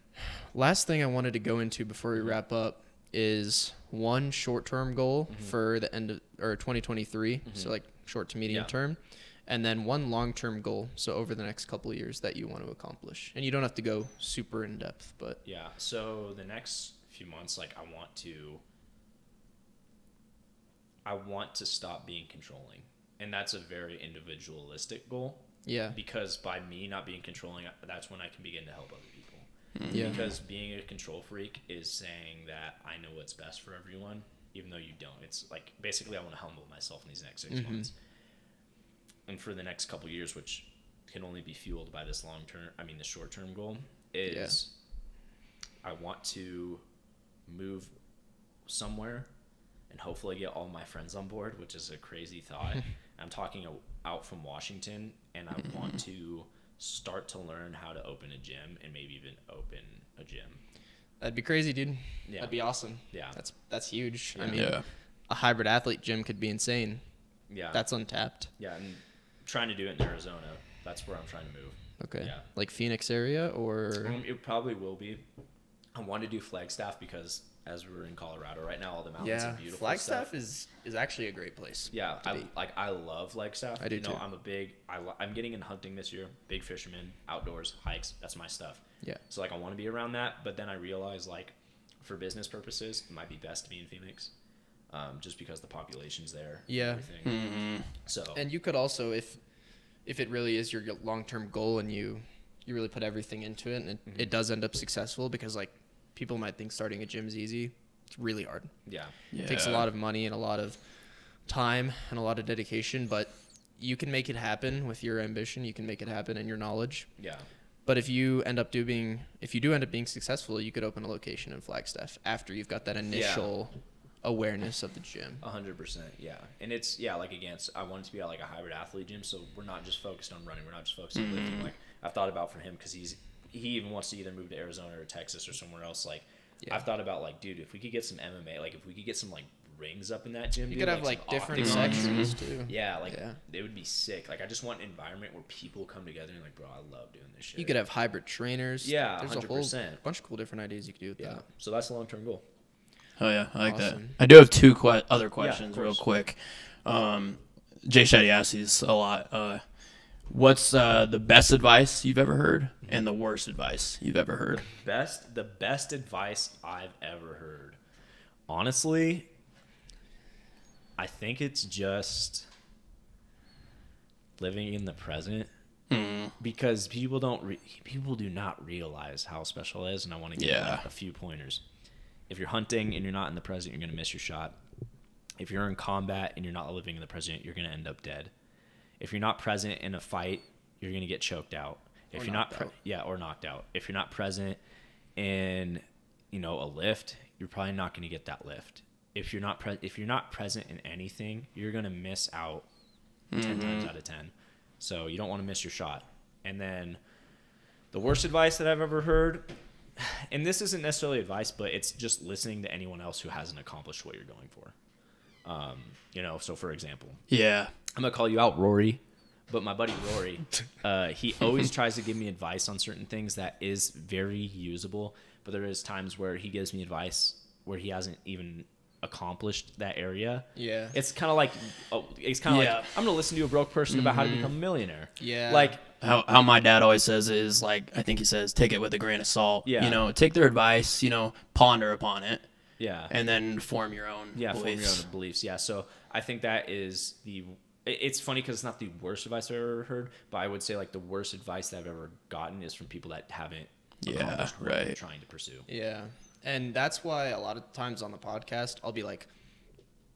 Last thing I wanted to go into before we wrap up is one short-term goal for the end of 2023, so like short to medium term, and then one long-term goal, so over the next couple of years that you want to accomplish. And you don't have to go super in depth, but so the next few months, like I want to stop being controlling, and that's a very individualistic goal. Yeah, because by me not being controlling, that's when I can begin to help other people. Yeah. Because being a control freak is saying that I know what's best for everyone, even though you don't. It's like basically I want to humble myself in these next 6 months, and for the next couple of years, which can only be fueled by this the short term goal is I want to move somewhere and hopefully get all my friends on board, which is a crazy thought. I'm talking out from Washington, and I want to start to learn how to open a gym and maybe even open a gym. That'd be crazy, dude. Yeah. That'd be awesome. Yeah. That's huge. Yeah. I mean, a hybrid athlete gym could be insane. Yeah. That's untapped. Yeah, and trying to do it in Arizona. That's where I'm trying to move. Okay. Yeah. Like Phoenix area or? It probably will be. I want to do Flagstaff because as we're in Colorado right now, all the mountains are beautiful. Flagstaff is actually a great place. Yeah, I love Flagstaff. I do too. I'm getting in hunting this year. Big fisherman, outdoors, hikes. That's my stuff. Yeah. So like I want to be around that, but then I realize like for business purposes, it might be best to be in Phoenix, just because the population's there. Yeah. And everything. So. And you could also, if it really is your long-term goal and you really put everything into it, and it does end up successful, because like people might think starting a gym is easy. It's really hard. Yeah. It takes a lot of money and a lot of time and a lot of dedication, but you can make it happen with your ambition. You can make it happen in your knowledge. Yeah. But if you do end up being successful, you could open a location in Flagstaff after you've got that initial awareness of the gym. 100%. Yeah. And it's, like, again, I want it to be like a hybrid athlete gym. So we're not just focused on running. We're not just focused on lifting. Like I've thought about for him, because he even wants to either move to Arizona or Texas or somewhere else. Like I've thought about like, dude, if we could get some MMA, like if we could get some like rings up in that gym, you could have like different sections too. Yeah, it would be sick. Like I just want an environment where people come together and like, bro, I love doing this shit. You could have hybrid trainers. Yeah, there's 100%. a whole bunch of cool different ideas you could do with that. So that's the long-term goal. Oh yeah, I like that. Awesome. I do have two other questions real course. quick. Jay Shetty asks these a lot. What's the best advice you've ever heard and the worst advice you've ever heard? The best advice I've ever heard. Honestly, I think it's just living in the present, because people do not realize how special it is, and I want to give like a few pointers. If you're hunting and you're not in the present, you're going to miss your shot. If you're in combat and you're not living in the present, you're going to end up dead. If you're not present in a fight, you're going to get choked out. If you're not or knocked out. If you're not present in, a lift, you're probably not going to get that lift. If you're not present in anything, you're going to miss out 10 times out of 10. So you don't want to miss your shot. And then the worst advice that I've ever heard, and this isn't necessarily advice, but it's just listening to anyone else who hasn't accomplished what you're going for. So for example, I'm gonna call you out, Rory, but my buddy Rory, he always tries to give me advice on certain things that is very usable, but there is times where he gives me advice where he hasn't even accomplished that area. Yeah. It's kind of like I'm gonna listen to a broke person about how to become a millionaire. Yeah. Like how my dad always says is, like, I think he says, take it with a grain of salt. Yeah. Take their advice, ponder upon it. Yeah. And then form your own beliefs. Form your own beliefs. Yeah. So I think that is it's funny because it's not the worst advice I've ever heard, but I would say like the worst advice that I've ever gotten is from people that haven't accomplished what they're trying to pursue. Yeah. And that's why a lot of times on the podcast, I'll be like,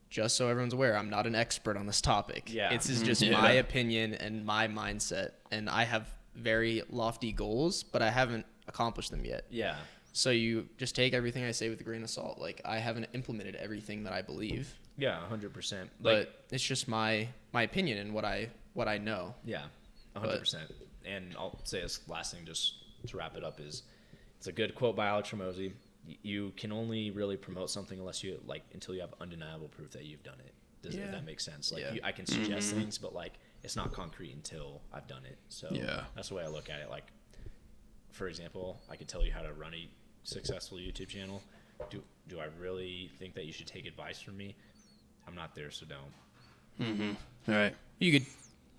just so everyone's aware, I'm not an expert on this topic. Yeah. It's just my opinion and my mindset. And I have very lofty goals, but I haven't accomplished them yet. Yeah. So you just take everything I say with a grain of salt. Like, I haven't implemented everything that I believe. Yeah, 100%. But it's just my opinion and what I know. Yeah, 100%. And I'll say this last thing just to wrap it up is, it's a good quote by Alex Ramosi. You can only really promote something until you have undeniable proof that you've done it. Does that make sense? Like, I can suggest things, but like, it's not concrete until I've done it. So that's the way I look at it. Like, for example, I could tell you how to run a successful YouTube channel. Do I really think that you should take advice from me? I'm not there, so don't. All right. You could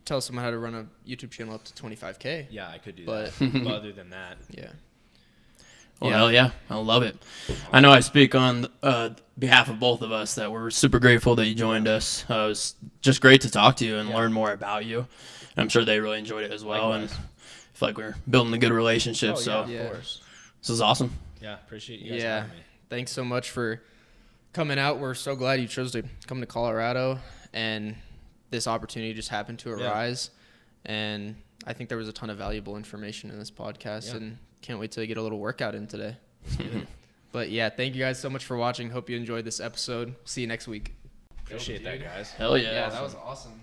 tell someone how to run a YouTube channel up to 25K. Yeah, I could do But- that. But other than that, Well, hell yeah. I love it. I know I speak on behalf of both of us that we're super grateful that you joined us. It was just great to talk to you and learn more about you. I'm sure they really enjoyed it as well. Likewise. And I feel like we're building a good relationship. So of course. this is awesome. Yeah, appreciate you guys having me. Thanks so much for coming out. We're so glad you chose to come to Colorado, and this opportunity just happened to arise. And I think there was a ton of valuable information in this podcast, and can't wait to get a little workout in today. But yeah, thank you guys so much for watching. Hope you enjoyed this episode. See you next week. Appreciate that, guys. Hell yeah. Yeah, that was awesome.